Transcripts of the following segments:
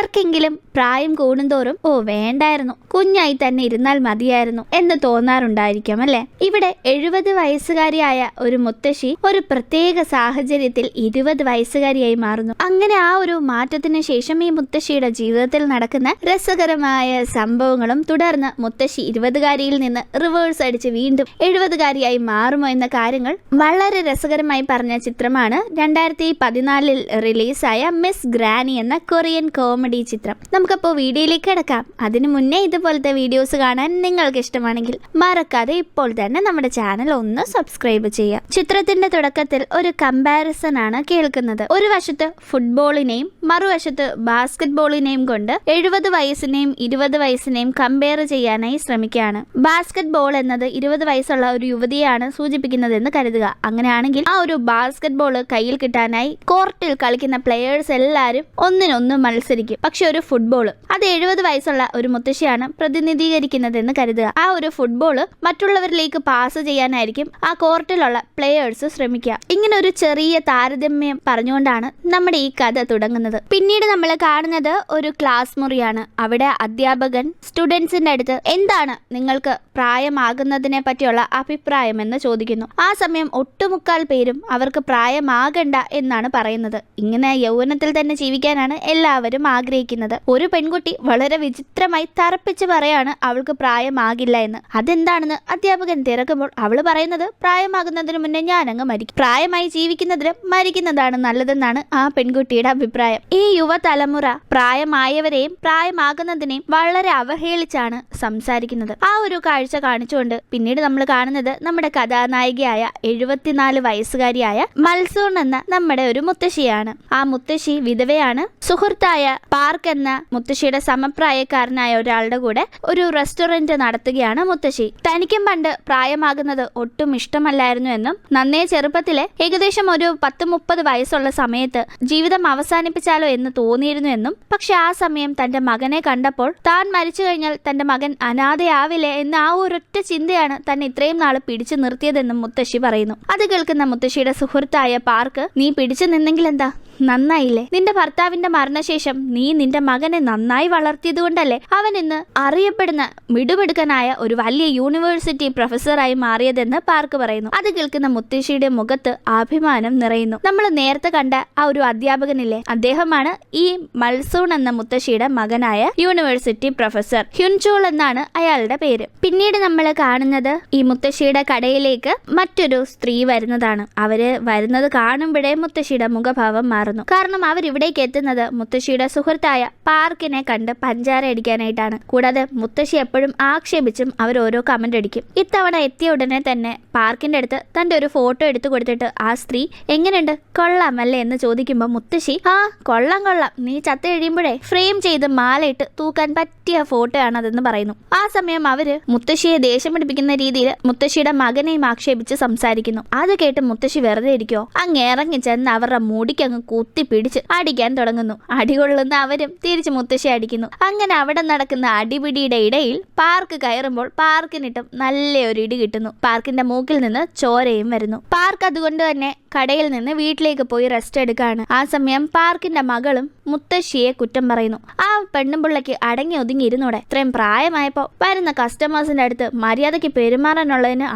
ചിലർക്കെങ്കിലും പ്രായം കൂടുന്തോറും ഓ വേണ്ടായിരുന്നു, കുഞ്ഞായി തന്നെ ഇരുന്നാൽ മതിയായിരുന്നു എന്ന് തോന്നാറുണ്ടായിരിക്കാം അല്ലെ. ഇവിടെ 70 വയസ്സുകാരിയായ ഒരു മുത്തശ്ശി ഒരു പ്രത്യേക സാഹചര്യത്തിൽ 20 വയസ്സുകാരിയായി മാറുന്നു. അങ്ങനെ ആ ഒരു മാറ്റത്തിന് ശേഷം ഈ മുത്തശ്ശിയുടെ ജീവിതത്തിൽ നടക്കുന്ന രസകരമായ സംഭവങ്ങളും തുടർന്ന് മുത്തശ്ശി 20കാരിയിൽ നിന്ന് റിവേഴ്സ് അടിച്ച് വീണ്ടും 70കാരിയായി മാറുമോ എന്ന കാര്യങ്ങൾ വളരെ രസകരമായി പറഞ്ഞ ചിത്രമാണ് 2014 റിലീസായ മിസ് ഗ്രാനി എന്ന കൊറിയൻ കോമഡി ചിത്രം. നമുക്കപ്പോ വീഡിയോയിലേക്ക് കിടക്കാം. അതിനു മുന്നേ ഇതുപോലത്തെ വീഡിയോസ് കാണാൻ നിങ്ങൾക്ക് ഇഷ്ടമാണെങ്കിൽ മറക്കാതെ ഇപ്പോൾ തന്നെ നമ്മുടെ ചാനൽ ഒന്ന് സബ്സ്ക്രൈബ് ചെയ്യാം. ചിത്രത്തിന്റെ തുടക്കത്തിൽ ഒരു കമ്പാരിസൺ ആണ് കേൾക്കുന്നത്. ഒരു വശത്ത് ഫുട്ബോളിനെയും മറുവശത്ത് ബാസ്കറ്റ് ബോളിനെയും കൊണ്ട് 70 വയസ്സിനെയും 20 വയസ്സിനെയും കമ്പയർ ചെയ്യാനായി ശ്രമിക്കുകയാണ്. ബാസ്കറ്റ് ബോൾ എന്നത് 20 വയസ്സുള്ള ഒരു യുവതിയാണ് സൂചിപ്പിക്കുന്നതെന്ന് കരുതുക. അങ്ങനെയാണെങ്കിൽ ആ ഒരു ബാസ്കറ്റ് ബോൾ കയ്യിൽ കിട്ടാനായി കോർട്ടിൽ കളിക്കുന്ന പ്ലെയേഴ്സ് എല്ലാവരും ഒന്നിനൊന്ന് മത്സരിക്കും. പക്ഷെ ഒരു ഫുട്ബോൾ അത് 70 വയസ്സുള്ള ഒരു മുത്തശ്ശിയാണ് പ്രതിനിധീകരിക്കുന്നതെന്ന് കരുതുക. ആ ഒരു ഫുട്ബോൾ മറ്റുള്ളവരിലേക്ക് പാസ് ചെയ്യാനായിരിക്കും ആ കോർട്ടിലുള്ള പ്ലെയേഴ്സ് ശ്രമിക്കുക. ഇങ്ങനെ ഒരു ചെറിയ താരതമ്യം പറഞ്ഞുകൊണ്ടാണ് നമ്മുടെ ഈ കഥ തുടങ്ങുന്നത്. പിന്നീട് നമ്മൾ കാണുന്നത് ഒരു ക്ലാസ് മുറിയാണ്. അവിടെ അധ്യാപകൻ സ്റ്റുഡൻസിന്റെ അടുത്ത് എന്താണ് നിങ്ങൾക്ക് പ്രായമാകുന്നതിനെ പറ്റിയുള്ള അഭിപ്രായം എന്ന് ചോദിക്കുന്നു. ആ സമയം ഒട്ടുമുക്കാൽ പേരും അവർക്ക് പ്രായമാകണ്ട എന്നാണ് പറയുന്നത്. ഇങ്ങനെ യൗവനത്തിൽ തന്നെ ജീവിക്കാനാണ് എല്ലാവരും ആഗ്രഹിക്കുന്നത്. ഒരു പെൺകുട്ടി വളരെ വിചിത്രമായി തറപ്പിച്ച് പറയാണ് അവൾക്ക് പ്രായമാകില്ല എന്ന്. അതെന്താണെന്ന് അധ്യാപകൻ തിരക്കുമ്പോൾ അവൾ പറയുന്നത് പ്രായമാകുന്നതിന് മുന്നേ ഞാനങ്ങ് മരിക്കും, പ്രായമായി ജീവിക്കുന്നതിന് മരിക്കുന്നതാണ് നല്ലതെന്നാണ് ആ പെൺകുട്ടിയുടെ അഭിപ്രായം. ഈ യുവതലമുറ പ്രായമായവരെയും പ്രായമാകുന്നതിനെയും വളരെ അവഹേളിച്ചാണ് സംസാരിക്കുന്നത്. ആ ഒരു കാഴ്ച കാണിച്ചുകൊണ്ട് പിന്നീട് നമ്മൾ കാണുന്നത് നമ്മുടെ കഥാനായികയായ 74 വയസ്സുകാരിയായ മൽസൂൺ എന്ന നമ്മുടെ ഒരു മുത്തശ്ശിയാണ്. ആ മുത്തശ്ശി വിധവയാണ്. സുഹൃത്തായ പാർക്ക് എന്ന മുത്തശ്ശിയുടെ സമപ്രായക്കാരനായ ഒരാളുടെ കൂടെ ഒരു റെസ്റ്റോറന്റ് നടത്തുകയാണ് മുത്തശ്ശി. തനിക്കും പണ്ട് പ്രായമാകുന്നത് ഒട്ടും ഇഷ്ടമല്ലായിരുന്നു എന്നും നന്നേ ചെറുപ്പത്തിലെ ഏകദേശം ഒരു 10-30 വയസ്സുള്ള സമയത്ത് ജീവിതം അവസാനിപ്പിച്ചാലോ എന്ന് തോന്നിയിരുന്നു എന്നും, പക്ഷെ ആ സമയം തന്റെ മകനെ കണ്ടപ്പോൾ താൻ മരിച്ചു കഴിഞ്ഞാൽ തന്റെ മകൻ അനാഥയാവില്ലേ എന്ന ആ ഒരൊറ്റ ചിന്തയാണ് തന്നെ ഇത്രയും നാൾ പിടിച്ചു നിർത്തിയതെന്നും മുത്തശ്ശി പറയുന്നു. അത് കേൾക്കുന്ന മുത്തശ്ശിയുടെ സുഹൃത്തായ പാർക്ക്, നീ പിടിച്ചു നിന്നെങ്കിൽ എന്താ, നന്നായില്ലേ? നിന്റെ ഭർത്താവിന്റെ മരണശേഷം നീ നിന്റെ മകനെ നന്നായി വളർത്തിയത് കൊണ്ടല്ലേ അവൻ ഇന്ന് അറിയപ്പെടുന്ന മിടുമിടുക്കനായ ഒരു വലിയ യൂണിവേഴ്സിറ്റി പ്രൊഫസറായി മാറിയതെന്ന് പാർക്ക് പറയുന്നു. അത് കേൾക്കുന്ന മുത്തശ്ശിയുടെ മുഖത്ത് അഭിമാനം നിറയുന്നു. നമ്മൾ നേരത്തെ കണ്ട ആ ഒരു അധ്യാപകനില്ലേ, അദ്ദേഹമാണ് ഈ മൽസൂൺ എന്ന മുത്തശ്ശിയുടെ മകനായ യൂണിവേഴ്സിറ്റി പ്രൊഫസർ. ഹ്യുൻചോൾ എന്നാണ് അയാളുടെ പേര്. പിന്നീട് നമ്മൾ കാണുന്നത് ഈ മുത്തശ്ശിയുടെ കടയിലേക്ക് മറ്റൊരു സ്ത്രീ വരുന്നതാണ്. അവര് വരുന്നത് കാണുമ്പോഴേ മുത്തശ്ശിയുടെ മുഖഭാവം മാറുന്നു. കാരണം അവരിവിടേക്ക് എത്തുന്നത് മുത്തശ്ശിയുടെ സുഹൃത്തായ പാർക്കിനെ കണ്ട് പഞ്ചാര അടിക്കാനായിട്ടാണ്. കൂടാതെ മുത്തശ്ശി എപ്പോഴും ആക്ഷേപിച്ചും അവർ ഓരോ കമന്റ് അടിക്കും. ഇത്തവണ എത്തിയ ഉടനെ തന്നെ പാർക്കിന്റെ അടുത്ത് തന്റെ ഒരു ഫോട്ടോ എടുത്തു കൊടുത്തിട്ട് ആ സ്ത്രീ എങ്ങനെയുണ്ട്, കൊള്ളാമല്ലേ എന്ന് ചോദിക്കുമ്പോൾ മുത്തശ്ശി ആ കൊള്ളാം കൊള്ളാം, നീ ചത്ത കഴിയുമ്പോഴേ ഫ്രെയിം ചെയ്ത് മാലയിട്ട് തൂക്കാൻ പറ്റിയ ഫോട്ടോ ആണ് അതെന്ന് പറയുന്നു. ആ സമയം അവര് മുത്തശ്ശിയെ ദേഷ്യം പിടിപ്പിക്കുന്ന രീതിയിൽ മുത്തശ്ശിയുടെ മകനെയും ആക്ഷേപിച്ച് സംസാരിക്കുന്നു. അത് കേട്ട് മുത്തശ്ശി വെറുതെ ഇരിക്കോ, അങ്ങ് ഇറങ്ങി ചെന്ന് അവരുടെ മുടിക്കങ്ങ് കുത്തിപ്പിടിച്ച് അടിക്കാൻ തുടങ്ങുന്നു. അടികൊള്ളുന്ന അവരും തിരിച്ച് മുത്തശ്ശി അടിക്കുന്നു. അങ്ങനെ അവിടെ നടക്കുന്ന അടിപിടിയുടെ ഇടയിൽ പാർക്ക് കയറുമ്പോൾ പാർക്കിനിട്ടും നല്ലൊരു ഇടി കിട്ടുന്നു. പാർക്കിന്റെ മൂക്കിൽ നിന്ന് ചോരയും വരുന്നു. പാർക്ക് അതുകൊണ്ട് തന്നെ കടയിൽ നിന്ന് വീട്ടിലേക്ക് പോയി റെസ്റ്റ് എടുക്കാണ്. ആ സമയം പാർക്കിന്റെ മകളും മുത്തശ്ശിയെ കുറ്റം പറയുന്നു. ആ പെണ്ണുപിള്ളയ്ക്ക് അടങ്ങി ഒതുങ്ങി ഇരുന്നൂടെ, ഇത്രയും പ്രായമായപ്പോ വരുന്ന കസ്റ്റമേഴ്സിന്റെ അടുത്ത് മര്യാദയ്ക്ക് പെരുമാറാനുള്ളതിന്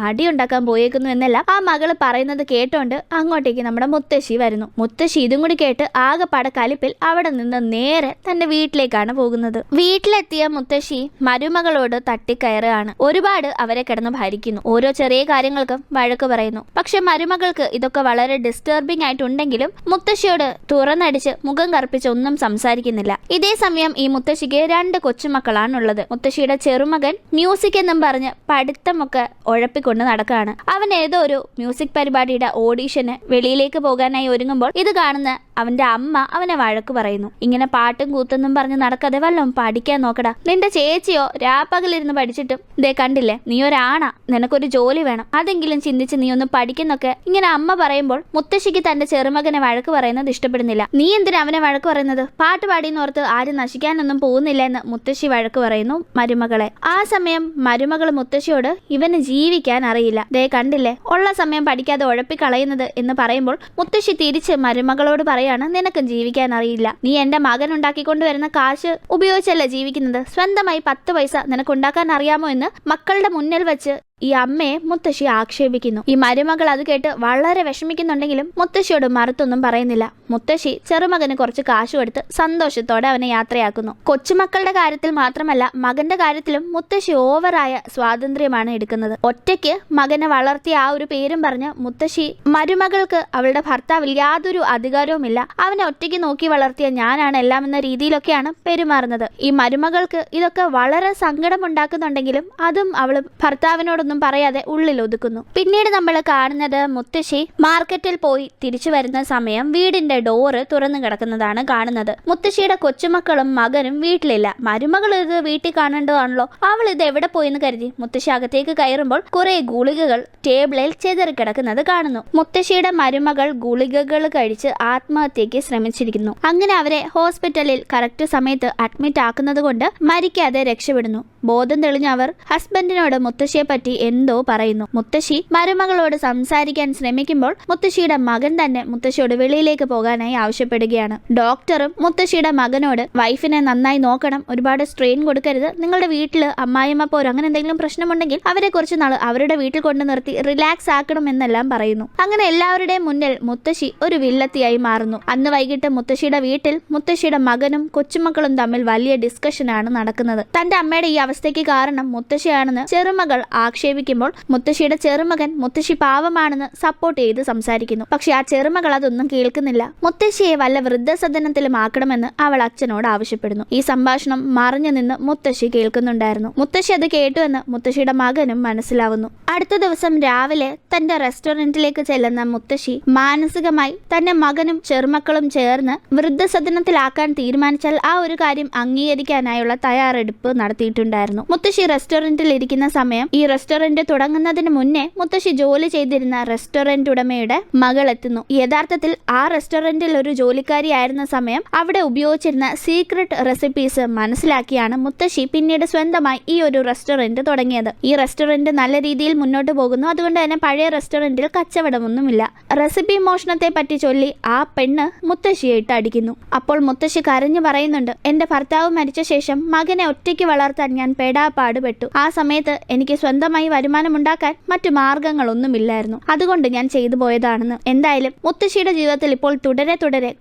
അടിയുണ്ടാക്കാൻ പോയേക്കുന്നു എന്നെല്ലാം ആ മകള് പറയുന്നത് കേട്ടോണ്ട് അങ്ങോട്ടേക്ക് നമ്മുടെ മുത്തശ്ശി വരുന്നു. മുത്തശ്ശി ഇതും കൂടി കേട്ട് ആകെ പടക്കലിപ്പിൽ അവിടെ നിന്ന് നേരെ തന്റെ വീട്ടിലേക്കാണ് പോകുന്നത്. വീട്ടിലെത്തിയ മുത്തശ്ശി മരുമകളോട് തട്ടിക്കയറുകയാണ്. ഒരുപാട് അവരെ കിടന്ന് ഭരിക്കുന്നു. ഓരോ ചെറിയ കാര്യങ്ങൾക്കും വഴക്ക് പറയുന്നു. പക്ഷെ മരുമകൾക്ക് ഇതൊക്കെ വളരെ ഡിസ്റ്റർബിംഗ് ആയിട്ടുണ്ടെങ്കിലും മുത്തശ്ശിയോട് തുറന്നടിച്ച് മുഖം കറുപ്പിച്ച് ഒന്നും സംസാരിക്കുന്നില്ല. ഇതേ സമയം ഈ മുത്തശ്ശിക്ക് 2 കൊച്ചുമക്കളാണുള്ളത്. മുത്തശ്ശിയുടെ ചെറുമകൻ മ്യൂസിക് എന്നും പറഞ്ഞ് പഠിത്തമൊക്കെ ഉഴപ്പിക്കൊണ്ട് നടക്കുകയാണ്. അവൻ ഏതോ ഒരു മ്യൂസിക് പരിപാടിയുടെ ഓഡീഷന് വെളിയിലേക്ക് പോകാനായി ഒരുങ്ങുമ്പോൾ ഇത് കാണുന്ന അവന്റെ അമ്മ അവനെ വഴക്ക് പറയുന്നു. ഇങ്ങനെ പാട്ടും കൂത്തെന്നും പറഞ്ഞ് നടക്കാതെ വല്ലതും പഠിക്കാൻ നോക്കടാ. നിന്റെ ചേച്ചിയോ രാപ്പകലിരുന്ന് പഠിച്ചിട്ടും ദേ കണ്ടില്ലേ, നീ ഒരാണാ, നിനക്കൊരു ജോലി വേണം, അതെങ്കിലും ചിന്തിച്ച് നീ ഒന്ന് പഠിക്കുന്നൊക്കെ ഇങ്ങനെ അമ്മ പറയുമ്പോൾ മുത്തശ്ശിക്ക് തന്റെ ചെറുമകനെ വഴക്ക് പറയുന്നത് ഇഷ്ടപ്പെടുന്നില്ല. നീ എന്തിനാ അവനെ വഴക്ക് പറയുന്നത്, പാട്ട് പാടിയെന്നോർത്ത് ആരും നശിക്കാനൊന്നും പോകുന്നില്ല എന്ന് മുത്തശ്ശി വഴക്ക് പറയുന്നു മരുമകളെ. ആ സമയം മരുമകൾ മുത്തശ്ശിയോട് ഇവന് ജീവിക്കാൻ അറിയില്ല, ദേ കണ്ടില്ലേ ഉള്ള സമയം പഠിക്കാതെ ഉഴപ്പിക്കളയുന്നത് എന്ന് പറയുമ്പോൾ മുത്തശ്ശി തിരിച്ച് മരുമകളോട് പറയാൻ പറയാണ്, നിനക്കും ജീവിക്കാൻ അറിയില്ല. നീ എന്റെ മകൻ ഉണ്ടാക്കിക്കൊണ്ടുവരുന്ന കാശ് ഉപയോഗിച്ചല്ലേ ജീവിക്കുന്നത്. സ്വന്തമായി 10 പൈസ നിനക്ക് ഉണ്ടാക്കാൻ അറിയാമോ എന്ന് മക്കളുടെ മുന്നിൽ വെച്ച് ഈ അമ്മയെ മുത്തശ്ശി ആക്ഷേപിക്കുന്നു. ഈ മരുമകൾ അത് കേട്ട് വളരെ വിഷമിക്കുന്നുണ്ടെങ്കിലും മുത്തശ്ശിയോട് മറുത്തൊന്നും പറയുന്നില്ല. മുത്തശ്ശി ചെറുമകന് കുറച്ച് കാശ് കൊടുത്ത് സന്തോഷത്തോടെ അവനെ യാത്രയാക്കുന്നു. കൊച്ചുമക്കളുടെ കാര്യത്തിൽ മാത്രമല്ല, മകന്റെ കാര്യത്തിലും മുത്തശ്ശി ഓവറായ സ്വാതന്ത്ര്യമാണ് എടുക്കുന്നത്. ഒറ്റയ്ക്ക് മകനെ വളർത്തിയ ആ ഒരു പേരും പറഞ്ഞ് മുത്തശ്ശി മരുമകൾക്ക് അവളുടെ ഭർത്താവിൽ യാതൊരു അധികാരവുമില്ല, അവനെ ഒറ്റയ്ക്ക് നോക്കി വളർത്തിയ ഞാനാണ് എല്ലാം എന്ന രീതിയിലൊക്കെയാണ് പെരുമാറുന്നത്. ഈ മരുമകൾക്ക് ഇതൊക്കെ വളരെ സങ്കടമുണ്ടാക്കുന്നുണ്ടെങ്കിലും അതും അവള് ഭർത്താവിനോട് ഒന്നും പറയാതെ ഉള്ളിൽ ഒതുക്കുന്നു. പിന്നീട് നമ്മൾ കാണുന്നത് മുത്തശ്ശി മാർക്കറ്റിൽ പോയി തിരിച്ചു വരുന്ന സമയം വീടിന്റെ ഡോറ് തുറന്നു കിടക്കുന്നതാണ് കാണുന്നത്. മുത്തശ്ശിയുടെ കൊച്ചുമക്കളും മകനും വീട്ടിലില്ല. മരുമകൾ ഇത് വീട്ടിൽ കാണേണ്ടതാണല്ലോ. അവൾ ഇത് എവിടെ പോയെന്ന് കരുതി മുത്തശ്ശി അകത്തേക്ക് കയറുമ്പോൾ കുറെ ഗുളികകൾ ടേബിളിൽ ചെതറി കിടക്കുന്നത് കാണുന്നു. മുത്തശ്ശിയുടെ മരുമകൾ ഗുളികകൾ കഴിച്ച് ആത്മഹത്യക്ക് ശ്രമിച്ചിരിക്കുന്നു. അങ്ങനെ അവരെ ഹോസ്പിറ്റലിൽ കറക്റ്റ് സമയത്ത് അഡ്മിറ്റ് ആക്കുന്നത് കൊണ്ട് മരിക്കാതെ രക്ഷപ്പെടുന്നു. ബോധം തെളിഞ്ഞ അവർ ഹസ്ബൻഡിനോട് മുത്തശ്ശിയെ പറ്റി എന്തോ പറയുന്നു. മുത്തശ്ശി മരുമകളോട് സംസാരിക്കാൻ ശ്രമിക്കുമ്പോൾ മുത്തശ്ശിയുടെ മകൻ തന്നെ മുത്തശ്ശിയോട് വെളിയിലേക്ക് പോകാനായി ആവശ്യപ്പെടുകയാണ്. ഡോക്ടറും മുത്തശ്ശിയുടെ മകനോട് വൈഫിനെ നന്നായി നോക്കണം, ഒരുപാട് സ്ട്രെയിൻ കൊടുക്കരുത്, നിങ്ങളുടെ വീട്ടില് അമ്മായിയമ്മ പോരും അങ്ങനെ എന്തെങ്കിലും പ്രശ്നമുണ്ടെങ്കിൽ അവരെ കുറച്ച് നാൾ അവരുടെ വീട്ടിൽ കൊണ്ട് നിർത്തി റിലാക്സ് ആക്കണം എന്നെല്ലാം പറയുന്നു. അങ്ങനെ എല്ലാവരുടെയും മുന്നിൽ മുത്തശ്ശി ഒരു വില്ലത്തിയായി മാറുന്നു. അന്ന് വൈകിട്ട് മുത്തശ്ശിയുടെ വീട്ടിൽ മുത്തശ്ശിയുടെ മകനും കൊച്ചുമക്കളും തമ്മിൽ വലിയ ഡിസ്കഷനാണ് നടക്കുന്നത്. തന്റെ അമ്മയുടെ ഈ അവസ്ഥയ്ക്ക് കാരണം മുത്തശ്ശിയാണെന്ന് ചെറുമകൾ ആക്ഷേപിക്കുമ്പോൾ മുത്തശ്ശിയുടെ ചെറുമകൻ മുത്തശ്ശി പാവമാണെന്ന് സപ്പോർട്ട് ചെയ്ത് സംസാരിക്കുന്നു. പക്ഷെ ആ ചെറുമകൾ അതൊന്നും കേൾക്കുന്നില്ല. മുത്തശ്ശിയെ വല്ല വൃദ്ധസദനത്തിലും ആക്കണമെന്ന് അവൾ അച്ഛനോട് ആവശ്യപ്പെടുന്നു. ഈ സംഭാഷണം മറിഞ്ഞു നിന്ന് മുത്തശ്ശി കേൾക്കുന്നുണ്ടായിരുന്നു. മുത്തശ്ശി അത് കേട്ടുവെന്ന് മുത്തശ്ശിയുടെ മകനും മനസ്സിലാവുന്നു. അടുത്ത ദിവസം രാവിലെ തന്റെ റെസ്റ്റോറന്റിലേക്ക് ചെല്ലുന്ന മുത്തശ്ശി മാനസികമായി തന്റെ മകനും ചെറുമക്കളും ചേർന്ന് വൃദ്ധസദനത്തിലാക്കാൻ തീരുമാനിച്ചാൽ ആ ഒരു കാര്യം അംഗീകരിക്കാനായുള്ള തയ്യാറെടുപ്പ് നടത്തിയിട്ടുണ്ടായിരുന്നു. മുത്തശ്ശി റെസ്റ്റോറന്റിൽ ഇരിക്കുന്ന സമയം ഈ റെസ്റ്റോറന്റ് തുടങ്ങുന്നതിന് മുന്നേ മുത്തശ്ശി ജോലി ചെയ്തിരുന്ന റെസ്റ്റോറന്റ് ഉടമയുടെ മകൾ എത്തുന്നു. യഥാർത്ഥത്തിൽ ആ റെസ്റ്റോറന്റിൽ ഒരു ജോലിക്കാരിയായിരുന്ന സമയം അവിടെ ഉപയോഗിച്ചിരുന്ന സീക്രട്ട് റെസിപ്പീസ് മനസ്സിലാക്കിയാണ് മുത്തശ്ശി പിന്നീട് സ്വന്തമായി ഈ ഒരു റെസ്റ്റോറന്റ് തുടങ്ങിയത്. ഈ റെസ്റ്റോറന്റ് നല്ല രീതിയിൽ മുന്നോട്ട് പോകുന്നു. അതുകൊണ്ട് തന്നെ പഴയ റെസ്റ്റോറന്റിൽ കച്ചവടമൊന്നുമില്ല. റെസിപ്പി മോഷണത്തെ പറ്റി ചൊല്ലി ആ പെണ്ണ് മുത്തശ്ശിയെ ഇട്ട് അടിക്കുന്നു. അപ്പോൾ മുത്തശ്ശി കരഞ്ഞു പറയുന്നുണ്ട്, എന്റെ ഭർത്താവ് മരിച്ച ശേഷം മകനെ ഒറ്റയ്ക്ക് വളർത്താൻ ഞാൻ പെടാപ്പാടുപെട്ടു. ആ സമയത്ത് എനിക്ക് സ്വന്തമായി വരുമാനമുണ്ടാക്കാൻ മറ്റു മാർഗങ്ങളൊന്നുമില്ലായിരുന്നു. അതുകൊണ്ട് ഞാൻ ചെയ്തു പോയതാണെന്ന്. എന്തായാലും മുത്തശ്ശിയുടെ ജീവിതത്തിൽ ഇപ്പോൾ തുടരെ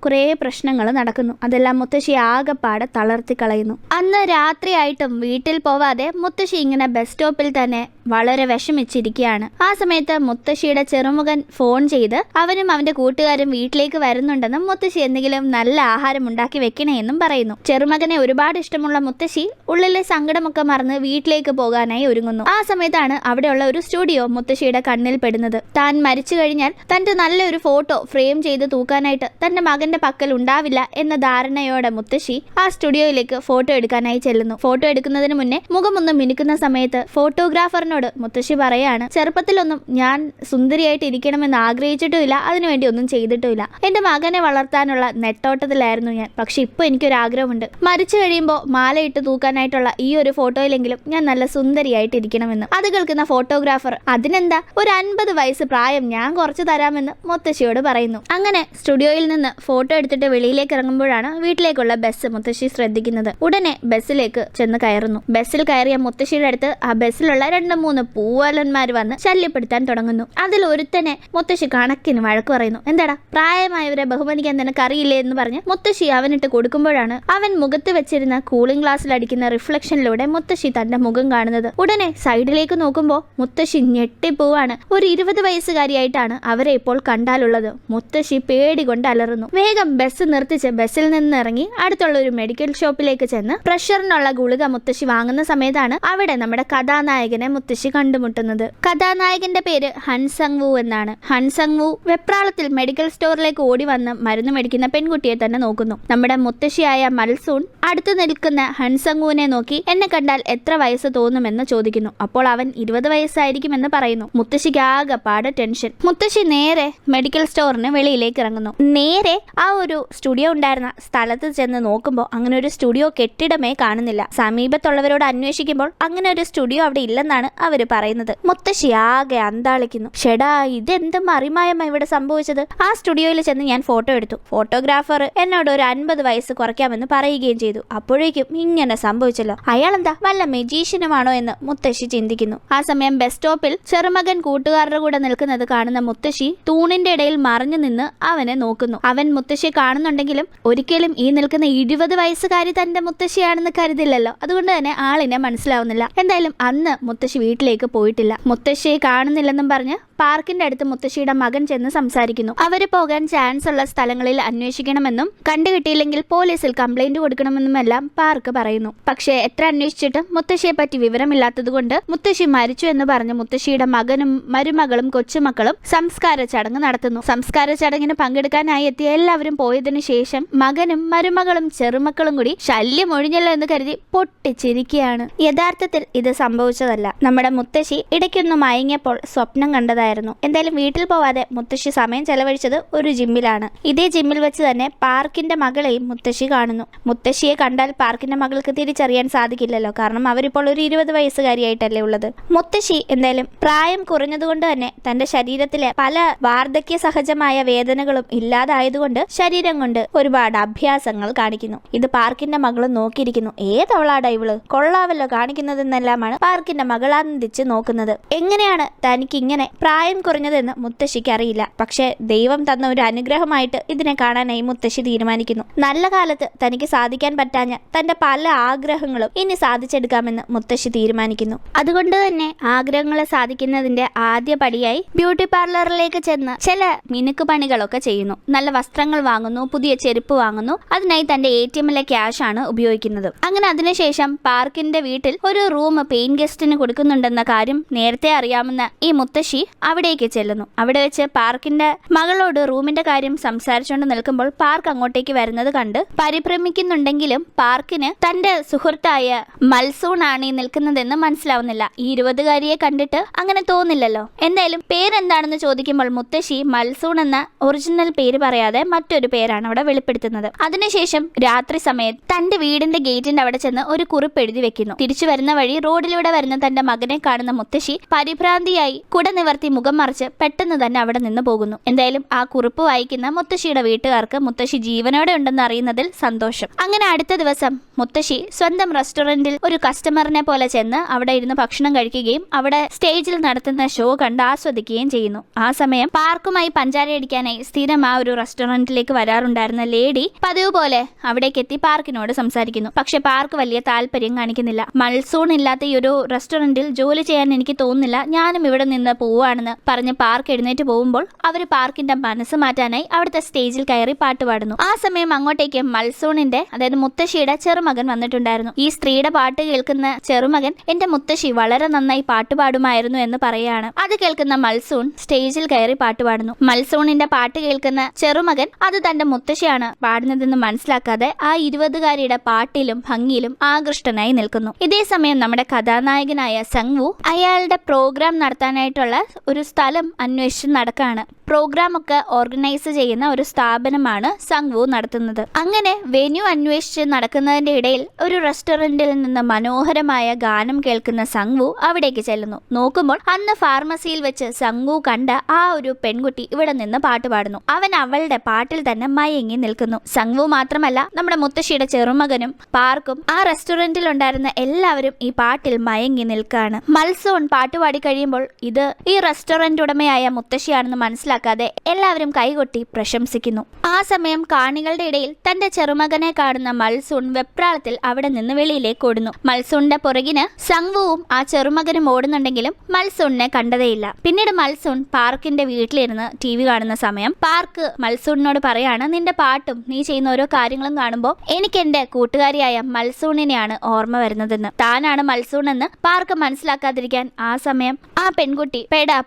കുറേ പ്രശ്നങ്ങൾ നടക്കുന്നു. അതെല്ലാം മുത്തശ്ശി ആകെപ്പാടെ തളർത്തി കളയുന്നു. അന്ന് രാത്രിയായിട്ടും വീട്ടിൽ പോവാതെ മുത്തശ്ശി ഇങ്ങനെ ബസ് സ്റ്റോപ്പിൽ തന്നെ വളരെ വിഷമിച്ചിരിക്കുകയാണ്. ആ സമയത്ത് മുത്തശ്ശിയുടെ ചെറുമകൻ ഫോൺ ചെയ്ത് അവനും അവന്റെ കൂട്ടുകാരും വീട്ടിലേക്ക് വരുന്നുണ്ടെന്നും മുത്തശ്ശി എന്തെങ്കിലും നല്ല ആഹാരം ഉണ്ടാക്കി വെക്കണേന്നും പറയുന്നു. ചെറുമകനെ ഒരുപാട് ഇഷ്ടമുള്ള മുത്തശ്ശി ഉള്ളിലെ സങ്കടമൊക്കെ മറന്ന് വീട്ടിലേക്ക് പോകാനായി ഒരുങ്ങുന്നു. ആ സമയത്താണ് അവിടെയുള്ള ഒരു സ്റ്റുഡിയോ മുത്തശ്ശിയുടെ കണ്ണിൽ പെടുന്നത്. താൻ മരിച്ചു കഴിഞ്ഞാൽ തന്റെ നല്ലൊരു ഫോട്ടോ ഫ്രെയിം ചെയ്ത് തൂക്കാനായിട്ട് തന്റെ മകന്റെ പക്കൽ ഉണ്ടാവില്ല എന്ന ധാരണയോടെ മുത്തശ്ശി ആ സ്റ്റുഡിയോയിലേക്ക് ഫോട്ടോ എടുക്കാനായി ചെല്ലുന്നു. ഫോട്ടോ എടുക്കുന്നതിന് മുന്നേ മുഖമൊന്നും മിനുക്കുന്ന സമയത്ത് ഫോട്ടോഗ്രാഫറിനോട് മുത്തശ്ശി പറയാണ്, ചെറുപ്പത്തിലൊന്നും ഞാൻ സുന്ദരിയായിട്ട് ഇരിക്കണമെന്ന് ആഗ്രഹിച്ചിട്ടുമില്ല, അതിനുവേണ്ടി ഒന്നും ചെയ്തിട്ടുമില്ല. എന്റെ മകനെ വളർത്താനുള്ള നെട്ടോട്ടത്തിലായിരുന്നു ഞാൻ. പക്ഷെ ഇപ്പൊ എനിക്കൊരാഗ്രഹമുണ്ട്, മരിച്ചു കഴിയുമ്പോൾ മാലയിട്ട് തൂക്കാനായിട്ടുള്ള ഈ ഒരു ഫോട്ടോയിലെങ്കിലും ഞാൻ നല്ല സുന്ദരിയായിട്ട് ഇരിക്കണമെന്ന്. അത് കേൾക്കുന്ന ഫോട്ടോഗ്രാഫർ, അതിനെന്താ, ഒരു 50 വയസ്സ് പ്രായം ഞാൻ കുറച്ച് തരാമെന്ന് മുത്തശ്ശിയോട് പറയുന്നു. അങ്ങനെ സ്റ്റുഡിയോയിൽ നിന്ന് ഫോട്ടോ എടുത്തിട്ട് വെളിയിലേക്ക് ഇറങ്ങുമ്പോഴാണ് വീട്ടിലേക്കുള്ള ബസ് മുത്തശ്ശി ശ്രദ്ധിക്കുന്നത്. ഉടനെ ബസ്സിലേക്ക് ചെന്ന് കയറുന്നു. ബസ്സിൽ കയറിയ മുത്തശ്ശിയുടെ അടുത്ത് ആ ബസ്സിലുള്ള 2-3 പൂവാലന്മാർ വന്ന് ശല്യപ്പെടുത്താൻ തുടങ്ങുന്നു. അതിൽ ഒരുത്തനെ മുത്തശ്ശി കണക്കിന് വഴക്ക് പറയുന്നു. എന്താടാ, പ്രായമായവരെ ബഹുമാനിക്കാൻ നിനക്ക് അറിയില്ലേ എന്ന് പറഞ്ഞ് മുത്തശ്ശി അവനിട്ട് കൊടുക്കുമ്പോഴാണ് അവൻ മുഖത്ത് വെച്ചിരുന്ന കൂളിംഗ് ഗ്ലാസ്സിൽ അടിക്കുന്ന റിഫ്ലക്ഷനിലൂടെ മുത്തശ്ശി തന്റെ മുഖം കാണുന്നത്. ഉടനെ സൈഡിലേക്ക് നോക്കുമ്പോൾ മുത്തശ്ശി ഞെട്ടിപ്പോവാണ്. ഒരു 20 വയസ്സുകാരിയായിട്ടാണ് അവരെ ഇപ്പോൾ കണ്ടാലുള്ളത്. മുത്തശ്ശി പേടി കൊണ്ട് അലറുന്നു. വേഗം ബസ് നിർത്തിച്ച് ബസ്സിൽ നിന്ന് ഇറങ്ങി അടുത്തുള്ള ഒരു മെഡിക്കൽ ഷോപ്പിലേക്ക് ചെന്ന് പ്രഷറിനുള്ള ഗുളിക മുത്തശ്ശി വാങ്ങുന്ന സമയത്താണ് അവിടെ നമ്മുടെ കഥാനായകനെ മുത്തശ്ശി കണ്ടുമുട്ടുന്നത്. കഥാനായകന്റെ പേര് ഹൻസങ് വു എന്നാണ്. ഹൻസങ് വു വെപ്രാളത്തിൽ മെഡിക്കൽ സ്റ്റോറിലേക്ക് ഓടി വന്ന് മരുന്ന് മേടിക്കുന്ന പെൺകുട്ടിയെ തന്നെ നോക്കുന്നു. നമ്മുടെ മുത്തശ്ശിയായ മൽസൂൺ അടുത്ത് നിൽക്കുന്ന ഹൻസങ് വുവിനെ നോക്കി, എന്നെ കണ്ട് കണ്ടാൽ എത്ര വയസ്സ് തോന്നുമെന്ന് ചോദിക്കുന്നു. അപ്പോൾ അവൻ 20 വയസ്സായിരിക്കുമെന്ന് പറയുന്നു. മുത്തശ്ശിക്ക് ആകെപ്പാടെ ടെൻഷൻ. മുത്തശ്ശി നേരെ മെഡിക്കൽ സ്റ്റോറിന് വെളിയിലേക്ക് ഇറങ്ങുന്നു. നേരെ ആ ഒരു സ്റ്റുഡിയോ ഉണ്ടായിരുന്ന സ്ഥലത്ത് ചെന്ന് നോക്കുമ്പോൾ അങ്ങനെ ഒരു സ്റ്റുഡിയോ കെട്ടിടമേ കാണുന്നില്ല. സമീപത്തുള്ളവരോട് അന്വേഷിക്കുമ്പോൾ അങ്ങനെ ഒരു സ്റ്റുഡിയോ അവിടെ ഇല്ലെന്നാണ് അവര് പറയുന്നത്. മുത്തശ്ശി ആകെ അന്താളിക്കുന്നു. ഷെടാ, ഇതെന്ത് മറിമായമ്മ ഇവിടെ സംഭവിച്ചത്? ആ സ്റ്റുഡിയോയിൽ ചെന്ന് ഞാൻ ഫോട്ടോ എടുത്തു. ഫോട്ടോഗ്രാഫർ എന്നോട് ഒരു 50 വയസ്സ് കുറയ്ക്കാമെന്ന് പറയുകയും ചെയ്തു. അപ്പോഴേക്കും ഇങ്ങനെ സംഭവിച്ചല്ലോ. അയാളെന്താ വല്ല മെജീഷ്യനുമാണോ എന്ന് മുത്തശ്ശി ചിന്തിക്കുന്നു. ആ സമയം ബസ് സ്റ്റോപ്പിൽ ചെറുമകൻ കൂട്ടുകാരുടെ കൂടെ നിൽക്കുന്നത് കാണുന്ന മുത്തശ്ശി തൂണിന്റെ ഇടയിൽ മറിഞ്ഞു നിന്ന് അവനെ നോക്കുന്നു. അവൻ മുത്തശ്ശിയെ കാണുന്നുണ്ടെങ്കിലും ഒരിക്കലും ഈ നിൽക്കുന്ന 20 വയസ്സുകാരി തന്റെ മുത്തശ്ശിയാണെന്ന് കരുതില്ലല്ലോ. അതുകൊണ്ട് തന്നെ ആളിനെ മനസ്സിലാവുന്നില്ല. എന്തായാലും അന്ന് മുത്തശ്ശി വീട്ടിലേക്ക് പോയിട്ടില്ല. മുത്തശ്ശിയെ കാണുന്നില്ലെന്നും പറഞ്ഞ് പാർക്കിന്റെ അടുത്ത് മുത്തശ്ശിയുടെ മകൻ ചെന്ന് സംസാരിക്കുന്നു. അവര് പോകാൻ ചാൻസ് ഉള്ള സ്ഥലങ്ങളിൽ അന്വേഷിക്കണമെന്നും കണ്ടുകിട്ടിയില്ലെങ്കിൽ പോലീസിൽ കംപ്ലൈന്റ് കൊടുക്കണമെന്നുമെല്ലാം പാർക്ക് പറയുന്നു. പക്ഷേ എത്ര അന്വേഷിച്ചിട്ടും മുത്തശ്ശിയെ പറ്റി വിവരമില്ലാത്തതുകൊണ്ട് മുത്തശ്ശി മരിച്ചു എന്ന് പറഞ്ഞ് മുത്തശ്ശിയുടെ മകനും മരുമകളും കൊച്ചുമക്കളും സംസ്കാര ചടങ്ങ് നടത്തുന്നു. സംസ്കാര ചടങ്ങിന് പങ്കെടുക്കാനായി എത്തിയ എല്ലാവരും പോയതിനു ശേഷം മകനും മരുമകളും ചെറുമക്കളും കൂടി ശല്യം ഒഴിഞ്ഞല്ലോ എന്ന് കരുതി പൊട്ടിച്ചിരിക്കുകയാണ്. യഥാർത്ഥത്തിൽ ഇത് സംഭവിച്ചതല്ല. നമ്മുടെ മുത്തശ്ശി ഇടയ്ക്കൊന്ന് മയങ്ങിയപ്പോൾ സ്വപ്നം കണ്ടതായിരുന്നു. എന്തായാലും വീട്ടിൽ പോവാതെ മുത്തശ്ശി സമയം ചെലവഴിച്ചത് ഒരു ജിമ്മിലാണ്. ഇതേ ജിമ്മിൽ വെച്ച് തന്നെ പാർക്കിന്റെ മകളെയും മുത്തശ്ശി കാണുന്നു. മുത്തശ്ശിയെ കണ്ടാൽ പാർക്കിന്റെ മകൾക്ക് തിരിച്ചറിയാൻ സാധിക്കില്ലല്ലോ. കാരണം അവരിപ്പോൾ ഒരു 20 വയസ്സുകാരിയായിട്ടല്ലേ ഉള്ളത്. മുത്തശ്ശി എന്തായാലും പ്രായം കുറഞ്ഞതുകൊണ്ട് തന്നെ തന്റെ ശരീരത്തിലെ പല വാർദ്ധക്യ സഹജമായ വേദനകളും ഇല്ലാതായതുകൊണ്ട് ശരീരം കൊണ്ട് ഒരുപാട് അഭ്യാസങ്ങൾ കാണിക്കുന്നു. ഇത് പാർക്കിന്റെ മകളും നോക്കിയിരിക്കുന്നു. ഏതവളാടാ ഇവള്, കൊള്ളാവല്ലോ കാണിക്കുന്നതെന്നെല്ലാമാണ് പാർക്കിന്റെ മകൾ അന്തിച്ച് നോക്കുന്നത്. എങ്ങനെയാണ് തനിക്ക് ഇങ്ങനെ പ്രായം കുറഞ്ഞതെന്ന് മുത്തശ്ശിക്ക് അറിയില്ല. പക്ഷെ ദൈവം തന്ന ഒരു അനുഗ്രഹമായിട്ട് ഇതിനെ കാണാനായി മുത്തശ്ശി തീരുമാനിക്കുന്നു. നല്ല കാലത്ത് തനിക്ക് സാധിക്കാൻ പറ്റാഞ്ഞ തന്റെ പല ആഗ്രഹങ്ങളും ഇനി സാധിച്ചെടുക്കാമെന്ന് മുത്തശ്ശി തീരുമാനിക്കുന്നു. അതുകൊണ്ട് തന്നെ ആഗ്രഹങ്ങളെ സാധിക്കുന്നതിന്റെ ആദ്യ പടിയായി ബ്യൂട്ടി പാർലറിലേക്ക് ചെന്ന് ചില മിനുക്ക് പണികളൊക്കെ ചെയ്യുന്നു. നല്ല വസ്ത്രങ്ങൾ വാങ്ങുന്നു, പുതിയ ചെരുപ്പ് വാങ്ങുന്നു. അതിനായി തന്റെ ATM-ലെ ക്യാഷ് ആണ് ഉപയോഗിക്കുന്നത്. അങ്ങനെ അതിനുശേഷം പാർക്കിന്റെ വീട്ടിൽ ഒരു റൂം പെയിൻ ഗസ്റ്റിന് കൊടുക്കുന്നുണ്ടെന്ന കാര്യം നേരത്തെ അറിയാമെന്ന ഈ മുത്തശ്ശി അവിടേക്ക് ചെല്ലുന്നു. അവിടെ വെച്ച് പാർക്കിന്റെ മകളോട് റൂമിന്റെ കാര്യം സംസാരിച്ചുകൊണ്ട് നിൽക്കുമ്പോൾ പാർക്ക് അങ്ങോട്ടേക്ക് വരുന്നത് കണ്ട് പരിഭ്രമിക്കുന്നുണ്ടെങ്കിലും പാർക്കിന് തന്റെ സുഹൃത്തായ മൽസൂൺ ആണ് ഈ നിൽക്കുന്നതെന്ന് മനസ്സിലാവുന്നില്ല. ഈ 20-കാരിയെ കണ്ടിട്ട് അങ്ങനെ തോന്നില്ലല്ലോ. എന്തായാലും പേരെന്താണെന്ന് ചോദിക്കുമ്പോൾ മുത്തശ്ശി മൽസൂൺ എന്ന ഒറിജിനൽ പേര് പറയാതെ മറ്റൊരു പേരാണ് അവിടെ വെളിപ്പെടുത്തുന്നത്. അതിനുശേഷം രാത്രി സമയത്ത് തന്റെ വീടിന്റെ ഗേറ്റിന്റെ അവിടെ ചെന്ന് ഒരു കുറിപ്പ് എഴുതി വെക്കുന്നു. തിരിച്ചു വരുന്ന വഴി റോഡിലൂടെ വരുന്ന തന്റെ മകനെ കാണുന്ന മുത്തശ്ശി പരിഭ്രാന്തിയായി കുട നിവർത്തി മുഖം മറിച്ച് പെട്ടെന്ന് തന്നെ അവിടെ നിന്ന് പോകുന്നു. എന്തായാലും ആ കുറിപ്പ് വായിക്കുന്ന മുത്തശ്ശിയുടെ വീട്ടുകാർക്ക് മുത്തശ്ശി ജീവനോടെ ഉണ്ടെന്ന് അറിയുന്നതിൽ സന്തോഷം. അങ്ങനെ അടുത്ത ദിവസം മുത്തശ്ശി സ്വന്തം റെസ്റ്റോറന്റിൽ ഒരു കസ്റ്റമറിനെ പോലെ ചെന്ന് അവിടെ ഇരുന്ന് ഭക്ഷണം കഴിക്കുകയും അവിടെ സ്റ്റേജിൽ നടത്തുന്ന ഷോ കണ്ട് ആസ്വദിക്കുകയും ചെയ്യുന്നു. ആ സമയം പാർക്കുമായി പഞ്ചാര അടിക്കാനായി സ്ഥിരം ആ ഒരു റെസ്റ്റോറന്റിലേക്ക് വരാറുണ്ടായിരുന്ന ലേഡി പതിവ് പോലെ അവിടേക്ക് എത്തി പാർക്കിനോട് സംസാരിക്കുന്നു. പക്ഷെ പാർക്ക് വലിയ താല്പര്യം കാണിക്കുന്നില്ല. മൽസൂൺ ഇല്ലാത്ത ഈ ഒരു റെസ്റ്റോറന്റിൽ ജോലി ചെയ്യാൻ എനിക്ക് തോന്നുന്നില്ല, ഞാനും ഇവിടെ നിന്ന് പോവുകയാണെന്ന് പറഞ്ഞ് പാർക്ക് എഴുന്നേറ്റ് പോകുമ്പോൾ അവർ പാർക്കിന്റെ മനസ്സ് മാറ്റാനായി അവിടുത്തെ സ്റ്റേജിൽ കയറി പാട്ട് പാടുന്നു. ആ സമയം അങ്ങോട്ടേക്ക് മൽസൂണിന്റെ അതായത് മുത്തശ്ശിയുടെ ചെറുമകൻ വന്നിട്ടുണ്ടായിരുന്നു. ഈ സ്ത്രീയുടെ പാട്ട് കേൾക്കുന്ന ചെറുമകൻ എന്റെ മുത്തശ്ശി വളരെ നന്നായി പാട്ട് പാടുമായിരുന്നു എന്ന് പറയാണ്. അത് കേൾക്കുന്ന മൽസൂൺ സ്റ്റേജിൽ കയറി പാട്ട് പാടുന്നു. മൽസൂണിന്റെ പാട്ട് കേൾക്കുന്ന ചെറുമകൻ അത് തന്റെ മുത്തശ്ശിയാണ് പാടുന്നതെന്ന് മനസ്സിലാക്കാതെ ആ 20-കാരിയുടെ പാട്ടിലും ഭംഗിയിലും ആകൃഷ്ടനായി നിൽക്കുന്നു. ഇതേ സമയം നമ്മുടെ കഥാനായകനായ സങ്വു അയാളുടെ പ്രോഗ്രാം നടത്താനായിട്ടുള്ള ഒരു സ്ഥലം അന്വേഷിച്ച് നടക്കാണ്. പ്രോഗ്രാം ഒക്കെ ഓർഗനൈസ് ചെയ്യുന്ന ഒരു സ്ഥാപനമാണ് സങ്വു നടത്തുന്നത്. അങ്ങനെ വെന്യൂ അന്വേഷിച്ച് നടക്കുന്നതിന്റെ ഇടയിൽ ഒരു റെസ്റ്റോറന്റിൽ നിന്ന് മനോഹരമായ ഗാനം കേൾക്കുന്ന സങ്വു അവിടേക്ക് ചെല്ലുന്നു. നോക്കുമ്പോൾ അന്ന് ഫാർമസിയിൽ വെച്ച് സങ്വു കണ്ട ആ ഒരു പെൺകുട്ടി ഇവിടെ നിന്ന് പാട്ട് പാടുന്നു. അവൻ അവളുടെ പാട്ടിൽ തന്നെ മയങ്ങി നിൽക്കുന്നു. സങ്വു മാത്രമല്ല, നമ്മുടെ മുത്തശ്ശിയുടെ ചെറുമകനും പാർക്കും ആ റെസ്റ്റോറന്റിൽ ഉണ്ടായിരുന്ന എല്ലാവരും ഈ പാട്ടിൽ മയങ്ങി നിൽക്കാണ്. മൽസൂൺ പാട്ടുപാടി കഴിയുമ്പോൾ ഇത് ഈ റെസ്റ്റോറന്റ് ഉടമയായ മുത്തശ്ശിയാണെന്ന് മനസ്സിലാക്കാതെ എല്ലാവരും കൈകൊട്ടി പ്രശംസിക്കുന്നു. ആ സമയം കാണികളുടെ ഇടയിൽ തന്റെ ചെറുമകനെ കാണുന്ന മൽസൂൺ വെപ്രാളത്തിൽ അവിടെ നിന്ന് വെളിയിലേക്ക് ഓടുന്നു. മൽസൂണിന്റെ പുറകിന് സങ്വുവും ആ ചെറുമകനും ഓടുന്നുണ്ടെങ്കിലും മൽസൂണിനെ കണ്ടതേയില്ല. പിന്നീട് മൽസൂൺ പാർക്കിന്റെ വീട്ടിലിരുന്ന് TV കാണുന്ന സമയം പാർക്ക് മൽസൂണിനോട് പറയാണ്, നിന്റെ പാട്ടും നീ ചെയ്യുന്ന ഓരോ കാര്യങ്ങളും കാണുമ്പോൾ എനിക്ക് എന്റെ കൂട്ടുകാരിയായ മൽസൂണിനെയാണ് ഓർമ്മ വരുന്നതെന്ന്. താനാണ് മൽസൂൺ എന്ന് പാർക്ക് മനസ്സിലാക്കാതിരിക്കാൻ ആ സമയം ആ പെൺകുട്ടി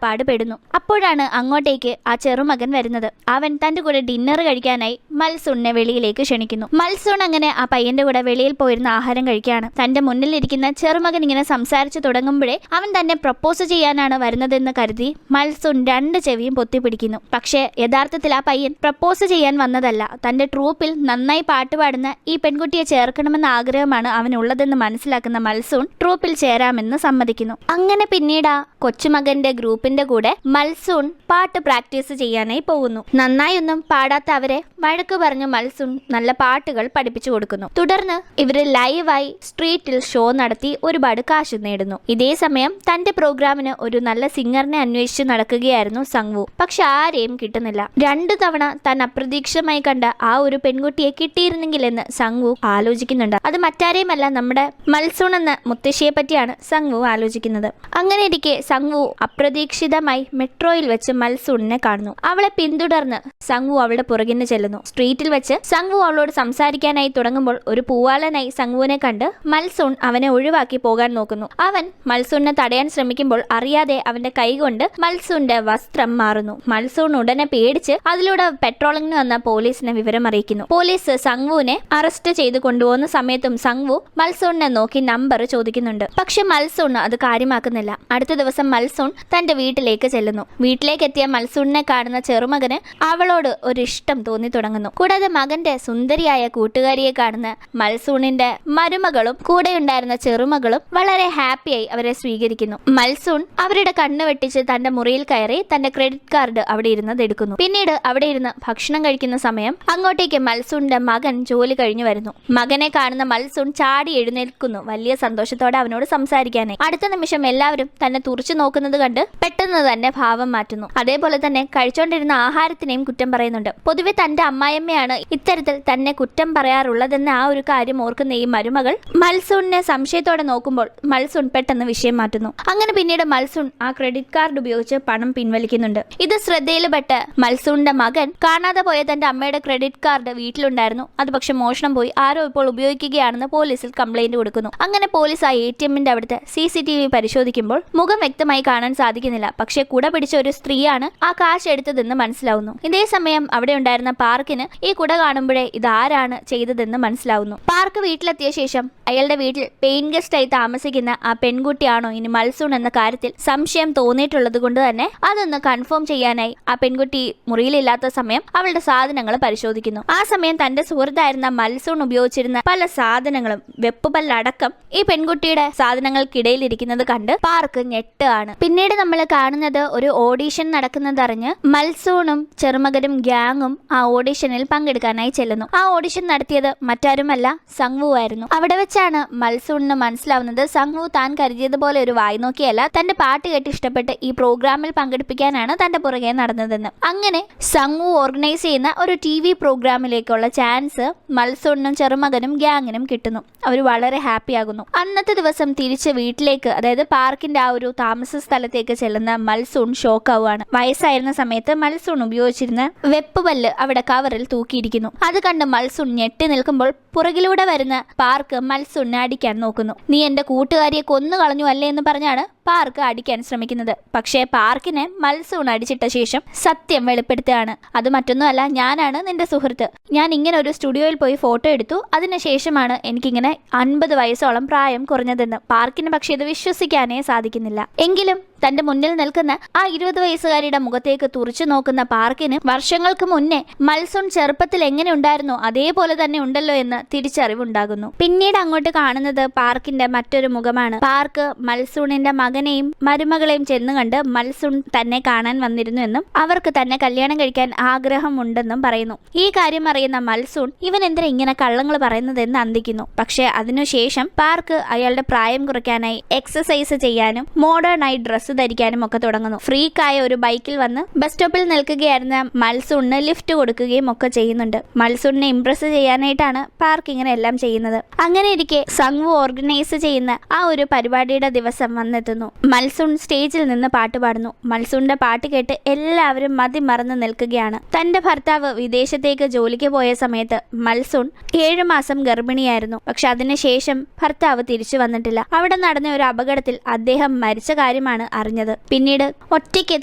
പാടുപെടുന്നു. അപ്പോഴാണ് അങ്ങോട്ടേക്ക് ആ ചെറുമകൻ വരുന്നത്. അവൻ തന്റെ കൂടെ ഡിന്നർ കഴിക്കാനായി മൽസൂണിനെ വെളിയിലേക്ക് ക്ഷണിക്കുന്നു. മൽസൂൺ അങ്ങനെ ആ പയ്യന്റെ കൂടെ വെളിയിൽ പോയിരുന്ന ആഹാരം കഴിക്കുകയാണ്. തന്റെ മുന്നിലിരിക്കുന്ന ചെറുമകൻ ഇങ്ങനെ സംസാരിച്ചു തുടങ്ങുമ്പോഴേ അവൻ തന്നെ പ്രപ്പോസ് ചെയ്യാനാണ് വരുന്നതെന്ന് കരുതി മൽസൂൺ 2 ചെവിയും പൊത്തിപ്പിടിക്കുന്നു. പക്ഷേ യഥാർത്ഥത്തിൽ ആ പയ്യൻ പ്രപ്പോസ് ചെയ്യാൻ വന്നതല്ല. തന്റെ ട്രൂപ്പിൽ നന്നായി പാട്ടുപാടുന്ന ഈ പെൺകുട്ടിയെ ചേർക്കണമെന്ന ആഗ്രഹമാണ് അവനുള്ളതെന്ന് മനസ്സിലാക്കുന്ന മൽസൂൺ ട്രൂപ്പിൽ ചേരാമെന്ന് സമ്മതിക്കുന്നു. അങ്ങനെ പിന്നീട് ആ കൊച്ചുമകന്റെ ഗ്രൂപ്പിന്റെ കൂടെ മൽസൂൺ പാട്ട് പ്രാക്ടീസ് ചെയ്യാനായി പോകുന്നു. നന്നായൊന്നും പാടാത്ത അവരെ വഴക്ക് പറഞ്ഞു മൽസൂൺ നല്ല പാട്ടുകൾ പഠിപ്പിച്ചു കൊടുക്കുന്നു. തുടർന്ന് ഇവര് ലൈവായി സ്ട്രീറ്റിൽ ഷോ നടത്തി ഒരുപാട് കാശ് നേടുന്നു. ഇതേ സമയം തന്റെ പ്രോഗ്രാമിന് ഒരു നല്ല സിംഗറിനെ അന്വേഷിച്ച് നടക്കുകയായിരുന്നു സങ്വു. പക്ഷെ ആരെയും കിട്ടുന്നില്ല. 2 തവണ താൻ അപ്രതീക്ഷിതമായി കണ്ട ആ ഒരു പെൺകുട്ടിയെ കിട്ടിയിരുന്നെങ്കിൽ എന്ന് സങ്വു ആലോചിക്കുന്നുണ്ട്. അത് മറ്റാരെയുമല്ല, നമ്മുടെ മൽസൂൺ എന്ന മുത്തശ്ശിയെ പറ്റിയാണ് സങ്വു ആലോചിക്കുന്നത്. അങ്ങനെ ഇരിക്കെ സങ്വു അപ്രതീക്ഷിതമായി മെട്രോയിൽ വെച്ച് മൽസൂണിനെ കാണുന്നു. അവളെ പിന്തുടർന്ന് സങ്വു അവളുടെ പുറകിന് ചെല്ലുന്നു. സ്ട്രീറ്റിൽ വെച്ച് സങ്വു അവളോട് സംസാരിക്കാനായി തുടങ്ങുമ്പോൾ ഒരു പൂവാലനായി സങ്വുവിനെ കണ്ട് മൽസൂൺ അവനെ ഒഴിവാക്കി പോകാൻ നോക്കുന്നു. അവൻ മൽസൂണിനെ തടയാൻ ശ്രമിക്കുമ്പോൾ അറിയാതെ അവന്റെ കൈകൊണ്ട് മൽസൂണിന്റെ വസ്ത്രം മാറുന്നു. മൽസൂൺ ഉടനെ പേടിച്ച് അതിലൂടെ പെട്രോളിംഗിന് വന്ന പോലീസിനെ വിവരം അറിയിക്കുന്നു. പോലീസ് സങ്വുവിനെ അറസ്റ്റ് ചെയ്ത് കൊണ്ടുപോകുന്ന സമയത്തും സങ്വു മൽസൂണിനെ നോക്കി നമ്പർ ചോദിക്കുന്നുണ്ട്. പക്ഷെ മൽസൂൺ അത് കാര്യമാക്കുന്നില്ല. അടുത്ത ദിവസം മൽസൂൺ തന്റെ വീട്ടിലേക്ക് ചെല്ലുന്നു. വീട്ടിലേക്ക് എത്തിയ മൽസൂണിനെ കാണുന്ന ചെറുമകന് അവളോട് ഒരു ഇഷ്ടം തോന്നി തുടങ്ങുന്നു. കൂടാതെ മകന്റെ സുന്ദരിയായ കൂട്ടുകാരിയെ കാണുന്ന മൽസൂണിന്റെ മരുമകളും കൂടെയുണ്ടായിരുന്ന ചെറുമകളും വളരെ ഹാപ്പിയായി അവരെ സ്വീകരിക്കുന്നു. മൽസൂൺ അവരുടെ കണ്ണ് വെട്ടിച്ച് തന്റെ മുറിയിൽ കയറി തന്റെ ക്രെഡിറ്റ് കാർഡ് അവിടെ ഇരുന്നത് എടുക്കുന്നു. പിന്നീട് അവിടെ ഇരുന്ന് ഭക്ഷണം കഴിക്കുന്ന സമയം അങ്ങോട്ടേക്ക് മൽസൂണിന്റെ മകൻ ജോലി കഴിഞ്ഞു വരുന്നു. മകനെ കാണുന്ന മൽസൂൺ ചാടി എഴുന്നേൽക്കുന്നു, വലിയ സന്തോഷത്തോടെ അവനോട് സംസാരിക്കാനായി. അടുത്ത നിമിഷം എല്ലാവരും തന്നെ തുറച്ചു നോക്കുന്നത് കണ്ട് പെട്ടെന്ന് തന്നെ ഭാവം മാറ്റുന്നു. അതേപോലെ തന്നെ കഴിച്ചോണ്ടിരുന്ന ആഹാരത്തിനെയും കുറ്റം പറയുന്നുണ്ട്. പൊതുവെ തന്റെ അമ്മായിയമ്മയാണ് ഇത്തരത്തിൽ തന്നെ കുറ്റം പറയാറുള്ളതെന്ന ആ ഒരു കാര്യം ഓർക്കുന്ന ഈ മരുമകൾ മൽസൂണിനെ സംശയത്തോടെ നോക്കുമ്പോൾ മൽസൂൺ പെട്ടെന്ന് വിഷയം മാറ്റുന്നു. അങ്ങനെ പിന്നീട് മൽസൂൺ ആ ക്രെഡിറ്റ് കാർഡ് ഉപയോഗിച്ച് പണം പിൻവലിക്കുന്നുണ്ട്. ഇത് ശ്രദ്ധയിൽപ്പെട്ട് മൽസൂണിന്റെ മകൻ കാണാതെ പോയ തന്റെ അമ്മയുടെ ക്രെഡിറ്റ് കാർഡ് വീട്ടിലുണ്ടായിരുന്നു. അത് പക്ഷെ മോഷണം പോയി ആരോ ഇപ്പോൾ ഉപയോഗിക്കുകയാണെന്ന് പോലീസിൽ കംപ്ലൈന്റ് കൊടുക്കുന്നു. അങ്ങനെ പോലീസ് ആ ATMന്റെ അവിടുത്തെ CCTV പരിശോധിക്കുമ്പോൾ മുഖം വ്യക്തമായി കാണാൻ സാധിക്കുന്നില്ല. പക്ഷെ കുട പിടിച്ച ഒരു സ്ത്രീയാണ് ആ കാശ് എടുത്തതെന്ന് മനസ്സിലാവുന്നു. ഇതേ സമയം അവിടെ ഉണ്ടായിരുന്ന പാർക്കിന് ഈ കുട കാണുമ്പോഴേ ഇതാരാണ് ചെയ്തതെന്ന് മനസ്സിലാവുന്നു. പാർക്ക് വീട്ടിലെത്തിയ ശേഷം അയാളുടെ വീട്ടിൽ പെയിൻ ഗസ്റ്റായി താമസിക്കുന്ന ആ പെൺകുട്ടിയാണോ ഇനി മൽസൂൺ എന്ന കാര്യത്തിൽ സംശയം തോന്നിയിട്ടുള്ളത് കൊണ്ട് തന്നെ അതൊന്ന് കൺഫേം ചെയ്യാനായി ആ പെൺകുട്ടി മുറിയിലില്ലാത്ത സമയം അവളുടെ സാധനങ്ങൾ പരിശോധിക്കുന്നു. ആ സമയം തന്റെ സുഹൃത്തായിരുന്ന മൽസൂൺ ഉപയോഗിച്ചിരുന്ന പല സാധനങ്ങളും വെപ്പുപല്ലടക്കം ഈ പെൺകുട്ടിയുടെ സാധനങ്ങൾക്കിടയിൽ ഇരിക്കുന്നത് കണ്ട് പാർക്ക് ഞെട്ടാണ്. പിന്നീട് നമ്മൾ കാണുന്നത് ഒരു ഓഡീഷൻ നടക്കുന്നതറിഞ്ഞ് മൽസൂണും ചെറുമകനും ഗ്യാങ്ങും ആ ഓഡീഷനിൽ പങ്കെടുക്കാനായി ചെല്ലുന്നു. ആ ഓഡീഷൻ നടത്തിയത് മറ്റാരുമല്ല സങ്വു ആയിരുന്നു. അവിടെ വെച്ചാണ് മൽസൂണിന് മനസ്സിലാവുന്നത് സങ്വു താൻ കരുതിയതുപോലെ ഒരു വായ്നോക്കിയല്ല, തന്റെ പാട്ട് കേട്ട് ഇഷ്ടപ്പെട്ട് ഈ പ്രോഗ്രാമിൽ പങ്കെടുപ്പിക്കാനാണ് തന്റെ പുറകെ നടന്നതെന്ന്. അങ്ങനെ സങ്വു ഓർഗനൈസ് ചെയ്യുന്ന ഒരു TV പ്രോഗ്രാമിലേക്കുള്ള ചാൻസ് മൽസൂണിനും ചെറുമകനും ഗ്യാങ്ങിനും കിട്ടുന്നു. അവർ വളരെ ഹാപ്പി ആകുന്നു. അന്നത്തെ ദിവസം തിരിച്ച് വീട്ടിലേക്ക്, അതായത് പാർക്കിന്റെ ആ ഒരു താമസ സ്ഥലത്തേക്ക് ചെല്ലുന്ന മൽസൂൺ ഷോക്കാവുകയാണ്. വയസ്സായിരുന്ന സമയത്ത് മൽസൂൺ ഉപയോഗിച്ചിരുന്ന വെപ്പുപല്ല് അവിടെ കവറിൽ തൂക്കിയിരിക്കുന്നു. അത് കണ്ട് മൽസൂൺ ഞെട്ടി നിൽക്കുമ്പോൾ പുറകിലൂടെ വരുന്ന പാർക്ക് മൽസൂണിനെ അടിക്കാൻ നോക്കുന്നു. നീ എന്റെ കൂട്ടുകാരിയെ കൊന്നു കളഞ്ഞു അല്ലേ എന്ന് പറഞ്ഞാണ് പാർക്ക് അടിക്കാൻ ശ്രമിക്കുന്നത്. പക്ഷേ പാർക്കിനെ മൽസൂൺ അടിച്ചിട്ട ശേഷം സത്യം വെളിപ്പെടുത്തുകയാണ്. അത് മറ്റൊന്നുമല്ല, ഞാനാണ് നിന്റെ സുഹൃത്ത്. ഞാൻ ഇങ്ങനെ ഒരു സ്റ്റുഡിയോയിൽ പോയി ഫോട്ടോ എടുത്തു. അതിനുശേഷമാണ് എനിക്കിങ്ങനെ 50 വയസ്സോളം പ്രായം കുറഞ്ഞതെന്ന്. പാർക്കിന് പക്ഷേ ഇത് വിശ്വസിക്കാനേ സാധിക്കുന്നില്ല. എങ്കിലും തന്റെ മുന്നിൽ നിൽക്കുന്ന ആ 20 വയസ്സുകാരിയുടെ മുഖത്തേക്ക് തുറച്ചു നോക്കുന്ന പാർക്കിന് വർഷങ്ങൾക്ക് മുന്നേ മൽസൂൺ ചെറുപ്പത്തിൽ എങ്ങനെ ഉണ്ടായിരുന്നോ അതേപോലെ തന്നെ ഉണ്ടല്ലോ എന്ന് തിരിച്ചറിവുണ്ടാകുന്നു. പിന്നീട് അങ്ങോട്ട് കാണുന്നത് പാർക്കിന്റെ മറ്റൊരു മുഖമാണ്. പാർക്ക് മൽസൂണിന്റെ മകനെയും മരുമകളെയും ചെന്ന് കണ്ട് മൽസൂൺ തന്നെ കാണാൻ വന്നിരുന്നു എന്നും അവർക്ക് തന്നെ കല്യാണം കഴിക്കാൻ ആഗ്രഹമുണ്ടെന്നും പറയുന്നു. ഈ കാര്യം അറിയുന്ന മൽസൂൺ ഇവൻ എന്തിനാ ഇങ്ങനെ കള്ളങ്ങൾ പറയുന്നതെന്ന് അന്തിക്കുന്നു. പക്ഷെ അതിനുശേഷം പാർക്ക് അയാളുടെ പ്രായം കുറയ്ക്കാനായി എക്സസൈസ് ചെയ്യാനും മോഡേൺ ആയി ഡ്രസ്സ് ധരിക്കാനും ഒക്കെ തുടങ്ങുന്നു. ഫ്രീക്കായ ഒരു ബൈക്കിൽ വന്ന് ബസ് സ്റ്റോപ്പിൽ നിൽക്കുകയായിരുന്ന മൽസൂണിന് ലിഫ്റ്റ് കൊടുക്കുകയും ഒക്കെ ചെയ്യുന്നുണ്ട്. മൽസൂണിനെ ഇംപ്രസ് ചെയ്യാനായിട്ടാണ് പാർക്ക് ഇങ്ങനെ എല്ലാം ചെയ്യുന്നത്. അങ്ങനെ ഇരിക്കെ സങ്വു ഓർഗനൈസ് ചെയ്യുന്ന ആ ഒരു പരിപാടിയുടെ ദിവസം വന്നെത്തുന്നു. മൽസൂൺ സ്റ്റേജിൽ നിന്ന് പാട്ട് പാടുന്നു. മൽസൂണിന്റെ പാട്ട് കേട്ട് എല്ലാവരും മതിമറന്ന് നിൽക്കുകയാണ്. തന്റെ ഭർത്താവ് വിദേശത്തേക്ക് ജോലിക്ക് പോയ സമയത്ത് മൽസൂൺ 7 മാസം ഗർഭിണിയായിരുന്നു. പക്ഷെ അതിനുശേഷം ഭർത്താവ് തിരിച്ചു വന്നിട്ടില്ല. അവിടെ നടന്ന ഒരു അപകടത്തിൽ അദ്ദേഹം മരിച്ച കാര്യമാണ് അറിഞ്ഞത്. പിന്നീട് ഒറ്റയ്ക്ക്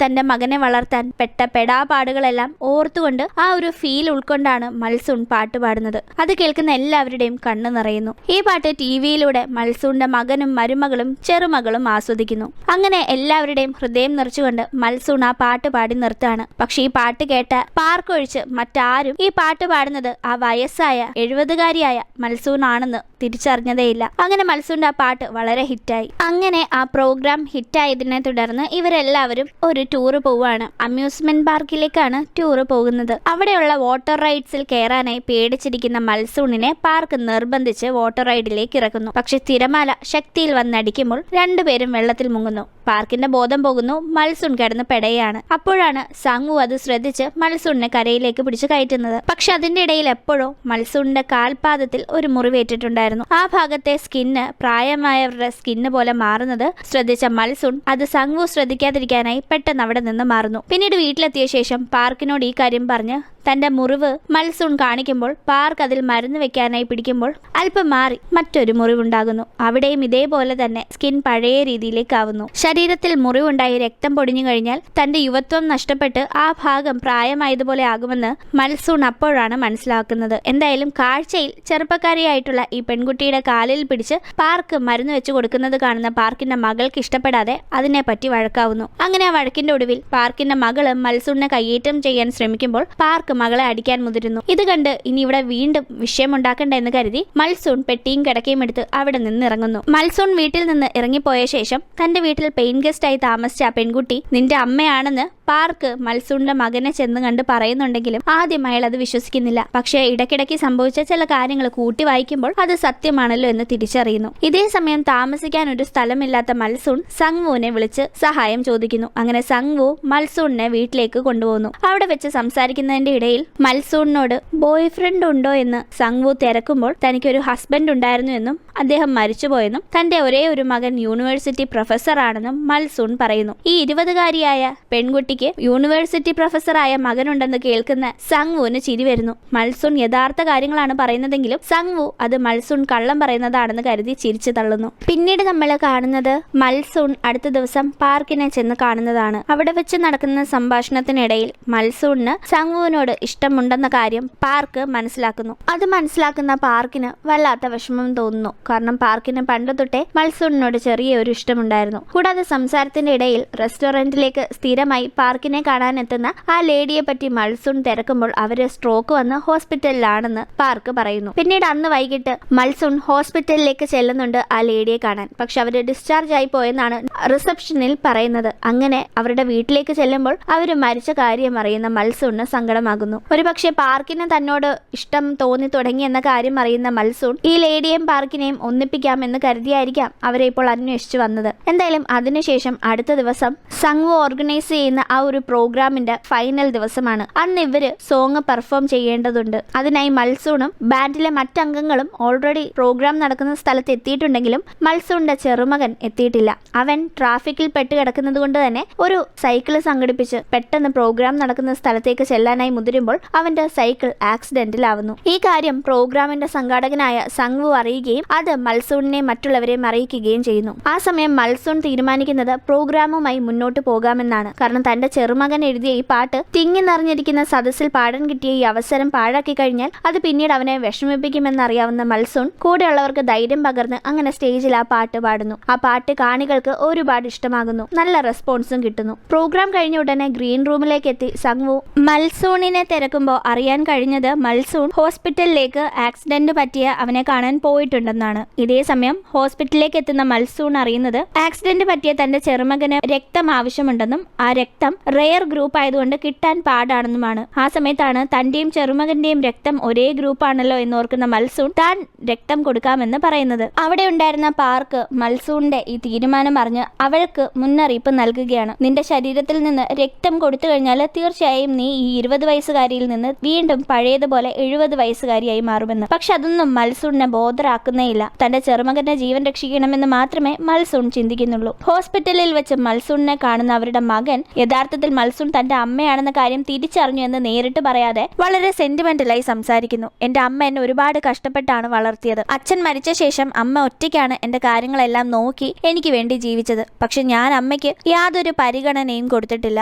തന്റെ മകനെ വളർത്താൻ പെട്ട പെടാപാടുകളെല്ലാം ഓർത്തുകൊണ്ട് ആ ഒരു ഫീൽ ഉൾക്കൊണ്ടാണ് മൽസൂൺ പാട്ട് പാടുന്നത്. അത് കേൾക്കുന്ന എല്ലാവരുടെയും കണ്ണു നിറയുന്നു. ഈ പാട്ട് ടിവിയിലൂടെ മൽസൂണിന്റെ മകനും മരുമകളും ചെറുമകളും ആസ്വദിക്കുന്നു. അങ്ങനെ എല്ലാവരുടെയും ഹൃദയം നിറച്ചുകൊണ്ട് മൽസൂൺ ആ പാട്ട് പാടി നിർത്താണ്. പക്ഷെ ഈ പാട്ട് കേട്ട പാർക്ക് ഒഴിച്ച് മറ്റാരും ഈ പാട്ട് പാടുന്നത് ആ വയസ്സായ 70-കാരിയായ മൽസൂൺ ആണെന്ന് തിരിച്ചറിഞ്ഞതേയില്ല. അങ്ങനെ മൽസൂണിന്റെ ആ പാട്ട് വളരെ ഹിറ്റായി. അങ്ങനെ ആ പ്രോഗ്രാം ഹിറ്റായതിനെ തുടർന്ന് ഇവരെല്ലാവരും ഒരു ടൂറ് പോവുകയാണ്. അമ്യൂസ്മെന്റ് പാർക്കിലേക്കാണ് ടൂറ് പോകുന്നത്. അവിടെയുള്ള വാട്ടർ റൈഡ്സിൽ കയറാനായി പേടിച്ചിരിക്കുന്ന മൽസൂണിനെ പാർക്ക് നിർബന്ധിച്ച് വാട്ടർ റൈഡിലേക്ക് ഇറക്കുന്നു. പക്ഷെ തിരമാല ശക്തിയിൽ വന്നടിക്കുമ്പോൾ രണ്ടുപേരും വെള്ളത്തിൽ മുങ്ങുന്നു. പാർക്കിന്റെ ബോധം പോകുന്നു. മൽസൂൺ കിടന്ന് പെടയാണ്. അപ്പോഴാണ് സംഗു അത് ശ്രദ്ധിച്ച് മൽസൂണിനെ കരയിലേക്ക് പിടിച്ചു കയറ്റുന്നത്. പക്ഷെ അതിന്റെ ഇടയിൽ എപ്പോഴോ മൽസൂണിന്റെ കാൽപാദത്തിൽ ഒരു മുറിവേറ്റിട്ടുണ്ടായിരുന്നു. ആ ഭാഗത്തെ സ്കിന്ന് പ്രായമായവരുടെ സ്കിന്ന് പോലെ മാറുന്നത് ശ്രദ്ധിച്ച മൽസൂൺ അത് സംഗു ശ്രദ്ധിക്കാതിരിക്കാനായി പെട്ടെന്ന് അവിടെ നിന്ന് മാറുന്നു. പിന്നീട് വീട്ടിലെത്തിയ ശേഷം പാർക്കിനോട് ഈ കാര്യം പറഞ്ഞ് തന്റെ മുറിവ് മൽസൂൺ കാണിക്കുമ്പോൾ പാർക്ക് അതിൽ മരുന്ന് വെക്കാനായി പിടിക്കുമ്പോൾ അല്പം മാറി മറ്റൊരു മുറിവുണ്ടാകുന്നു. അവിടെയും ഇതേപോലെ തന്നെ സ്കിൻ പഴയ രീതിയിലേക്കാവുന്നു. ശരീരത്തിൽ മുറിവുണ്ടായി രക്തം പൊടിഞ്ഞു കഴിഞ്ഞാൽ തന്റെ യുവത്വം നഷ്ടപ്പെട്ട് ആ ഭാഗം പ്രായമായതുപോലെ ആകുമെന്ന് മൽസൂൺ അപ്പോഴാണ് മനസ്സിലാക്കുന്നത്. എന്തായാലും കാഴ്ചയിൽ ചെറുപ്പക്കാരിയായിട്ടുള്ള ഈ പെൺകുട്ടിയുടെ കാലിൽ പിടിച്ച് പാർക്ക് മരുന്ന് വെച്ച് കൊടുക്കുന്നത് കാണുന്ന പാർക്കിന്റെ മകൾക്ക് ഇഷ്ടപ്പെടാതെ അതിനെപ്പറ്റി വഴക്കാവുന്നു. അങ്ങനെ ആ വഴക്കിന്റെ ഒടുവിൽ പാർക്കിന്റെ മകള് മൽസൂണിനെ കയ്യേറ്റം ചെയ്യാൻ ശ്രമിക്കുമ്പോൾ പാർക്ക് മകളെ അടിക്കാൻ മുതിരുന്നു. ഇത് കണ്ട് ഇനി ഇവിടെ വീണ്ടും വിഷയമുണ്ടാക്കണ്ട എന്ന് കരുതി മൽസൂൺ പെട്ടിയും കിടക്കയും എടുത്ത് അവിടെ നിന്ന് ഇറങ്ങുന്നു. മൽസൂൺ വീട്ടിൽ നിന്ന് ഇറങ്ങിപ്പോയ ശേഷം തന്റെ വീട്ടിൽ പെയിൻ ഗസ്റ്റായി താമസിച്ച ആ പെൺകുട്ടി നിന്റെ അമ്മയാണെന്ന് പാർക്ക് മൽസൂണിന്റെ മകനെ ചെന്ന് കണ്ട് പറയുന്നുണ്ടെങ്കിലും ആദ്യം അയാൾ അത് വിശ്വസിക്കുന്നില്ല. പക്ഷേ ഇടയ്ക്കിടയ്ക്ക് സംഭവിച്ച ചില കാര്യങ്ങൾ കൂട്ടി വായിക്കുമ്പോൾ അത് സത്യമാണല്ലോ എന്ന് തിരിച്ചറിയുന്നു. ഇതേ സമയം താമസിക്കാൻ ഒരു സ്ഥലമില്ലാത്ത മൽസൂൺ സംഗുവിനെ വിളിച്ച് സഹായം ചോദിക്കുന്നു. അങ്ങനെ സംഗു മൽസൂണിനെ വീട്ടിലേക്ക് കൊണ്ടുപോകുന്നു. അവിടെ വെച്ച് സംസാരിക്കുന്നതിന്റെ ഇടയിൽ മൽസൂണിനോട് ബോയ് ഫ്രണ്ട് ഉണ്ടോ എന്ന് സംഗു തിരക്കുമ്പോൾ തനിക്കൊരു ഹസ്ബൻഡ് ഉണ്ടായിരുന്നു എന്നും അദ്ദേഹം മരിച്ചുപോയെന്നും തന്റെ ഒരേ ഒരു മകൻ യൂണിവേഴ്സിറ്റി പ്രൊഫസർ ആണെന്നും മൽസൂൺ പറയുന്നു. ഈ 20-കാരിയായ പെൺകുട്ടിക്ക് യൂണിവേഴ്സിറ്റി പ്രൊഫസറായ മകനുണ്ടെന്ന് കേൾക്കുന്ന സംഗുവിന് ചിരി വരുന്നു. മൽസൂൺ യഥാർത്ഥ കാര്യങ്ങളാണ് പറയുന്നതെങ്കിലും സംഗു അത് മൽസൂൺ കള്ളം പറയുന്നതാണെന്ന് കരുതി ചിരിച്ചു തള്ളുന്നു. പിന്നീട് നമ്മൾ കാണുന്നത് മൽസൂൺ അടുത്ത ദിവസം പാർക്കിനെ ചെന്ന് കാണുന്നതാണ്. അവിടെ വെച്ച് നടക്കുന്ന സംഭാഷണത്തിനിടയിൽ മൽസൂണിന് സംഗുവിനോട് ഇഷ്ടമുണ്ടെന്ന കാര്യം പാർക്ക് മനസ്സിലാക്കുന്നു. അത് മനസ്സിലാക്കുന്ന പാർക്കിന് വല്ലാത്ത വിഷമം തോന്നുന്നു. കാരണം പാർക്കിന് പണ്ട് തൊട്ടേ മൽസൂണിനോട് ചെറിയൊരു ഇഷ്ടമുണ്ടായിരുന്നു. കൂടാതെ സംസാരത്തിന്റെ ഇടയിൽ റെസ്റ്റോറന്റിലേക്ക് സ്ഥിരമായി പാർക്കിനെ കാണാനെത്തുന്ന ആ ലേഡിയെ പറ്റി മൽസൂൺ തിരക്കുമ്പോൾ അവര് സ്ട്രോക്ക് വന്ന് ഹോസ്പിറ്റലിലാണെന്ന് പാർക്ക് പറയുന്നു. പിന്നീട് അന്ന് വൈകിട്ട് മൽസൂൺ ഹോസ്പിറ്റലിലേക്ക് ചെല്ലുന്നുണ്ട് ആ ലേഡിയെ കാണാൻ. പക്ഷെ അവര് ഡിസ്ചാർജ് ആയി പോയെന്നാണ് റിസപ്ഷനിൽ പറയുന്നത്. അങ്ങനെ അവരുടെ വീട്ടിലേക്ക് ചെല്ലുമ്പോൾ അവര് മരിച്ച കാര്യം അറിയുന്ന മൽസൂണിന് സങ്കടമാകുന്നു. ഒരുപക്ഷെ പാർക്കിന് തന്നോട് ഇഷ്ടം തോന്നി തുടങ്ങി എന്ന കാര്യം അറിയുന്ന മൽസൂൺ ഈ ലേഡിയെയും പാർക്കിനെയും ഒന്നിപ്പിക്കാമെന്ന് കരുതിയായിരിക്കാം അവരെ ഇപ്പോൾ അന്വേഷിച്ചു വന്നത്. എന്തായാലും അതിനുശേഷം അടുത്ത ദിവസം സംഗു ഓർഗനൈസ് ചെയ്യുന്ന ആ ഒരു പ്രോഗ്രാമിന്റെ ഫൈനൽ ദിവസമാണ്. അന്ന് ഇവര് സോങ് പെർഫോം ചെയ്യേണ്ടതുണ്ട്. അതിനായി മൽസൂണും ബാൻഡിലെ മറ്റംഗങ്ങളും ഓൾറെഡി പ്രോഗ്രാം നടക്കുന്ന സ്ഥലത്ത് എത്തിയിട്ടുണ്ടെങ്കിലും മൽസൂണിന്റെ ചെറുമകൻ എത്തിയിട്ടില്ല. അവൻ ട്രാഫിക്കിൽ പെട്ട് കിടക്കുന്നത് കൊണ്ട് തന്നെ ഒരു സൈക്കിള് സംഘടിപ്പിച്ച് പെട്ടെന്ന് പ്രോഗ്രാം നടക്കുന്ന സ്ഥലത്തേക്ക് ചെല്ലാനായി മുതിരുമ്പോൾ അവന്റെ സൈക്കിൾ ആക്സിഡന്റിലാവുന്നു. ഈ കാര്യം പ്രോഗ്രാമിന്റെ സംഘാടകനായ സംഗു അറിയുകയും അത് മൽസൂണിനെ മറ്റുള്ളവരെയും അറിയിക്കുകയും ചെയ്യുന്നു. ആ സമയം മൽസൂൺ തീരുമാനിക്കുന്നത് പ്രോഗ്രാമുമായി മുന്നോട്ട് പോകാമെന്നാണ്. കാരണം തന്റെ ചെറുമകൻ എഴുതിയ ഈ പാട്ട് തിങ്ങി നിറഞ്ഞിരിക്കുന്ന സദസ്സിൽ പാടാൻ കിട്ടിയ ഈ അവസരം പാഴാക്കി കഴിഞ്ഞാൽ അത് പിന്നീട് അവനെ വിഷമിപ്പിക്കുമെന്നറിയാവുന്ന മൽസൂൺ കൂടെയുള്ളവർക്ക് ധൈര്യം പകർന്ന് അങ്ങനെ സ്റ്റേജിൽ ആ പാട്ട് പാടുന്നു. ആ പാട്ട് കാണികൾക്ക് ഒരുപാട് ഇഷ്ടമാകുന്നു. നല്ല റെസ്പോൺസും കിട്ടുന്നു. പ്രോഗ്രാം കഴിഞ്ഞ ഉടനെ ഗ്രീൻ റൂമിലേക്ക് എത്തി സംഗു മൽസൂണിനെ തിരക്കുമ്പോൾ അറിയാൻ കഴിഞ്ഞത് മൽസൂൺ ഹോസ്പിറ്റലിലേക്ക് ആക്സിഡന്റ് പറ്റിയ അവനെ കാണാൻ പോയിട്ടുണ്ടെന്നാണ്. ഇതേ സമയം ഹോസ്പിറ്റലിലേക്ക് എത്തുന്ന മൽസൂൺ അറിയുന്നത് ആക്സിഡന്റ് പറ്റിയ തന്റെ ചെറുമകന് രക്തം ആവശ്യമുണ്ടെന്നും ആ രക്തം റെയർ ഗ്രൂപ്പ് ആയതുകൊണ്ട് കിട്ടാൻ പാടാണെന്നുമാണ്. ആ സമയത്താണ് തന്റെയും ചെറുമകന്റെയും രക്തം ഒരേ ഗ്രൂപ്പാണല്ലോ എന്നോർക്കുന്ന മൽസൂൺ താൻ രക്തം കൊടുക്കാമെന്ന് പറയുന്നത്. അവിടെ ഉണ്ടായിരുന്ന പാർക്ക് മൽസൂണിന്റെ ഈ തീരുമാനം അറിഞ്ഞ് അവൾക്ക് മുന്നറിയിപ്പ് നൽകുകയാണ്. നിന്റെ ശരീരത്തിൽ നിന്ന് രക്തം കൊടുത്തു കഴിഞ്ഞാൽ തീർച്ചയായും നീ ഈ 20 വയസ്സുകാരിയിൽ നിന്ന് വീണ്ടും പഴയതുപോലെ 70 വയസ്സുകാരിയായി മാറുമെന്ന്. പക്ഷെ അതൊന്നും മൽസൂണിനെ ബോധറാക്കുന്നേയില്ല. തന്റെ ചെറുമകന്റെ ജീവൻ രക്ഷിക്കണമെന്ന് മാത്രമേ മൽസൂൺ ചിന്തിക്കുന്നുള്ളൂ. ഹോസ്പിറ്റലിൽ വെച്ച് മൽസൂണിനെ കാണുന്ന അവരുടെ മകൻ യഥാർത്ഥത്തിൽ മൽസൂൺ തന്റെ അമ്മയാണെന്ന കാര്യം തിരിച്ചറിഞ്ഞു എന്ന് നേരിട്ട് പറയാതെ വളരെ സെന്റിമെന്റലായി സംസാരിക്കുന്നു. എന്റെ അമ്മ എന്നെ ഒരുപാട് കഷ്ടപ്പെട്ടാണ് വളർത്തിയത്. അച്ഛൻ മരിച്ച ശേഷം അമ്മ ഒറ്റയ്ക്കാണ് എന്റെ കാര്യങ്ങളെല്ലാം നോക്കി എനിക്ക് വേണ്ടി ജീവിച്ചത്. പക്ഷെ ഞാൻ അമ്മയ്ക്ക് യാതൊരു പരിഗണനയും കൊടുത്തിട്ടില്ല,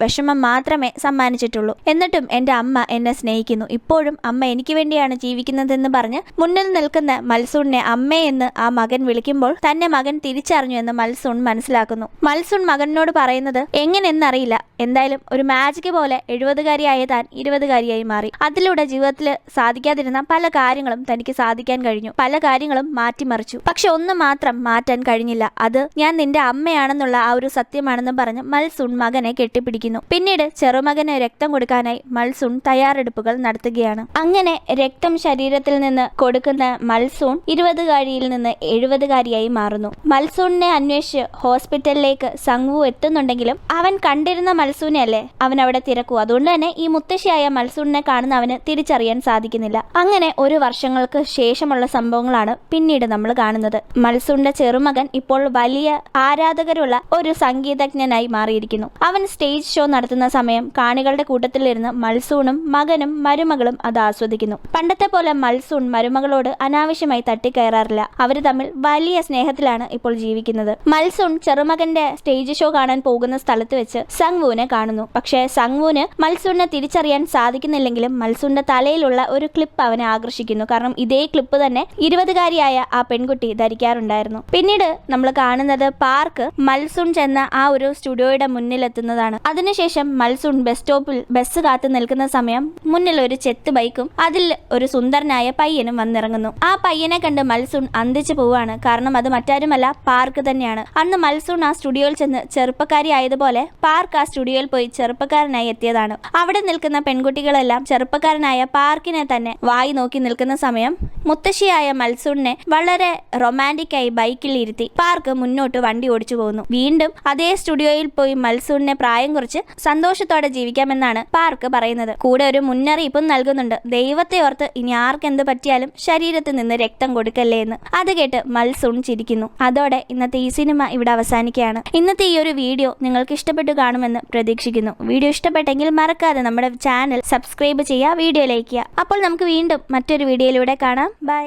വിഷമം മാത്രമേ സമ്മാനിച്ചിട്ടുള്ളൂ. എന്നിട്ടും എന്റെ അമ്മ എന്നെ സ്നേഹിക്കുന്നു. ഇപ്പോഴും അമ്മ എനിക്ക് വേണ്ടിയാണ് ജീവിക്കുന്നതെന്ന് പറഞ്ഞ് മുന്നിൽ നിൽക്കുന്ന മൽസൂണിനെ അമ്മയെന്ന് ആ മകൻ വിളിക്കുമ്പോൾ തന്നെ മകൻ തിരിച്ചറിഞ്ഞു എന്ന് മൽസൂൺ മനസ്സിലാക്കുന്നു. മൽസൂൺ മകനോട് പറയുന്നത് എങ്ങനെയെന്നറിയില്ല, എന്തായാലും ഒരു മാജിക് പോലെ 70-കാരിയായ താൻ 20-കാരിയായി മാറി. അതിലൂടെ ജീവിതത്തിൽ സാധിക്കാതിരുന്ന പല കാര്യങ്ങളും തനിക്ക് സാധിക്കാൻ കഴിഞ്ഞു. പല കാര്യങ്ങളും മാറ്റിമറിച്ചു. പക്ഷെ ഒന്ന് മാത്രം മാറ്റാൻ കഴിഞ്ഞില്ല. അത് ഞാൻ നിന്റെ അമ്മയാണെന്നുള്ള ആ ഒരു സത്യമാണെന്ന് പറഞ്ഞ് മൽസൂൺ മകനെ കെട്ടിപ്പിടിക്കുന്നു. പിന്നീട് ചെറുമകന് രക്തം കൊടുക്കാനായി മൽസൂൺ തയ്യാറെടുപ്പുകൾ നടത്തുകയാണ്. അങ്ങനെ രക്തം ശരീരത്തിൽ നിന്ന് കൊടുക്കുന്ന മൽസൂൺ 20-കാരിയിൽ നിന്ന് 70-കാരിയായി മാറുന്നു. മൽസൂണിനെ അന്വേഷിച്ച് ഹോസ്പിറ്റലിലേക്ക് സംഗ്വു എത്തുന്നുണ്ടെങ്കിലും അവൻ കണ്ടിരുന്ന മൽസൂനെ അല്ലേ അവൻ അവിടെ തിരക്കൂ. അതുകൊണ്ട് തന്നെ ഈ മുത്തശ്ശിയായ മൽസൂണിനെ കാണുന്ന അവന് തിരിച്ചറിയാൻ സാധിക്കുന്നില്ല. അങ്ങനെ ഒരു വർഷങ്ങൾക്ക് ശേഷമുള്ള സംഭവങ്ങളാണ് പിന്നീട് നമ്മൾ കാണുന്നത്. മൽസൂണിന്റെ ചെറുമകൻ ഇപ്പോൾ വലിയ ആരാധകരുള്ള ഒരു സംഗീതജ്ഞനായി മാറിയിരിക്കുന്നു. അവൻ സ്റ്റേജ് ഷോ നടത്തുന്ന സമയം കാണികളുടെ കൂട്ടത്തിലിരുന്ന് മൽസൂണും മകനും മരുമകളും അത് ആസ്വദിക്കുന്നു. പണ്ടത്തെ പോലെ മൽസൂൺ മരുമകളോട് അനാവശ്യമായി തട്ടിക്കയറാറില്ല. അവര് തമ്മിൽ വലിയ സ്നേഹത്തിലാണ് ഇപ്പോൾ ജീവിക്കുന്നത്. മൽസൂൺ ചെറുമകന്റെ സ്റ്റേജ് ഷോ കാണാൻ പോകുന്ന സ്ഥലത്ത് വെച്ച് സംഗ്വുവിനെ കാണുന്നു. പക്ഷേ സംഗ്വുവിന് മൽസൂണിനെ തിരിച്ചറിയാൻ സാധിക്കുന്നില്ലെങ്കിലും മൽസൂണിന്റെ തലയിലുള്ള ഒരു ക്ലിപ്പ് അവനെ ആകർഷിക്കുന്നു. കാരണം ഇതേ ക്ലിപ്പ് തന്നെ 20-കാരിയായ ആ പെൺകുട്ടി ധരിക്കാറുണ്ടായിരുന്നു. പിന്നീട് നമ്മൾ കാണുന്നത് പാർക്ക് മൽസൂൺ ചെന്ന ആ ഒരു സ്റ്റുഡിയോയുടെ മുന്നിലെത്തുന്നതാണ്. അതിനുശേഷം മൽസൂൺ ബസ് സ്റ്റോപ്പിൽ ബസ് കാത്തു നിൽക്കുന്ന സമയം മുന്നിൽ ഒരു ചെത്ത് ബൈക്കും അതിൽ ഒരു സുന്ദരനായ പയ്യനും വന്നിറങ്ങുന്നു. ആ പയ്യനെ കണ്ട് മൽസൂൺ അന്തിച്ചു പോവാണ്. കാരണം അത് മറ്റാരുമല്ല, പാർക്ക് തന്നെയാണ്. അന്ന് മൽസൂൺ ആ സ്റ്റുഡിയോയിൽ ചെന്ന് ചെറുപ്പക്കാരി ആയതുപോലെ പാർക്ക് ആ സ്റ്റുഡിയോയിൽ പോയി ചെറുപ്പക്കാരനായി എത്തിയതാണ്. അവിടെ നിൽക്കുന്ന പെൺകുട്ടികളെല്ലാം ചെറുപ്പക്കാരനായ പാർക്കിനെ തന്നെ വായി നോക്കി നിൽക്കുന്ന സമയം മുത്തശ്ശിയായ മൽസൂണിനെ വളരെ റൊമാൻറ്റിക്കായി ബൈക്കിൽ ഇരുത്തി പാർക്ക് മുന്നോട്ട് വണ്ടി ഓടിച്ചു പോകുന്നു. വീണ്ടും അതേ സ്റ്റുഡിയോയിൽ പോയി മൽസൂണിനെ പ്രായം കുറിച്ച് സന്തോഷത്തോടെ ജീവിക്കാമെന്നാണ് പാർക്ക് പറയുന്നത്. കൂടെ ഒരു മുന്നറിയിപ്പും നൽകുന്നുണ്ട്. ദൈവത്തെ ഓർത്ത് ഇനി ആർക്കെന്ത് പറ്റിയാലും ശരീരത്തിൽ നിന്ന് രക്തം കൊടുക്കല്ലേ എന്ന്. അത് കേട്ട് മൽസൂൺ ചിരിക്കുന്നു. അതോടെ ഇന്നത്തെ ഈ സിനിമ ഇവിടെ അവസാനിക്കുകയാണ്. ഇന്നത്തെ ഈ ഒരു വീഡിയോ നിങ്ങൾക്ക് ഇഷ്ടപ്പെട്ടു കാണുമെന്ന് പ്രതീക്ഷിക്കുന്നു. വീഡിയോ ഇഷ്ടപ്പെട്ടെങ്കിൽ മറക്കാതെ നമ്മുടെ ചാനൽ സബ്സ്ക്രൈബ് ചെയ്യുക, വീഡിയോ ലൈക്ക് ചെയ്യുക. അപ്പോൾ നമുക്ക് വീണ്ടും മറ്റൊരു വീഡിയോയിലൂടെ കാണാം. ബൈ.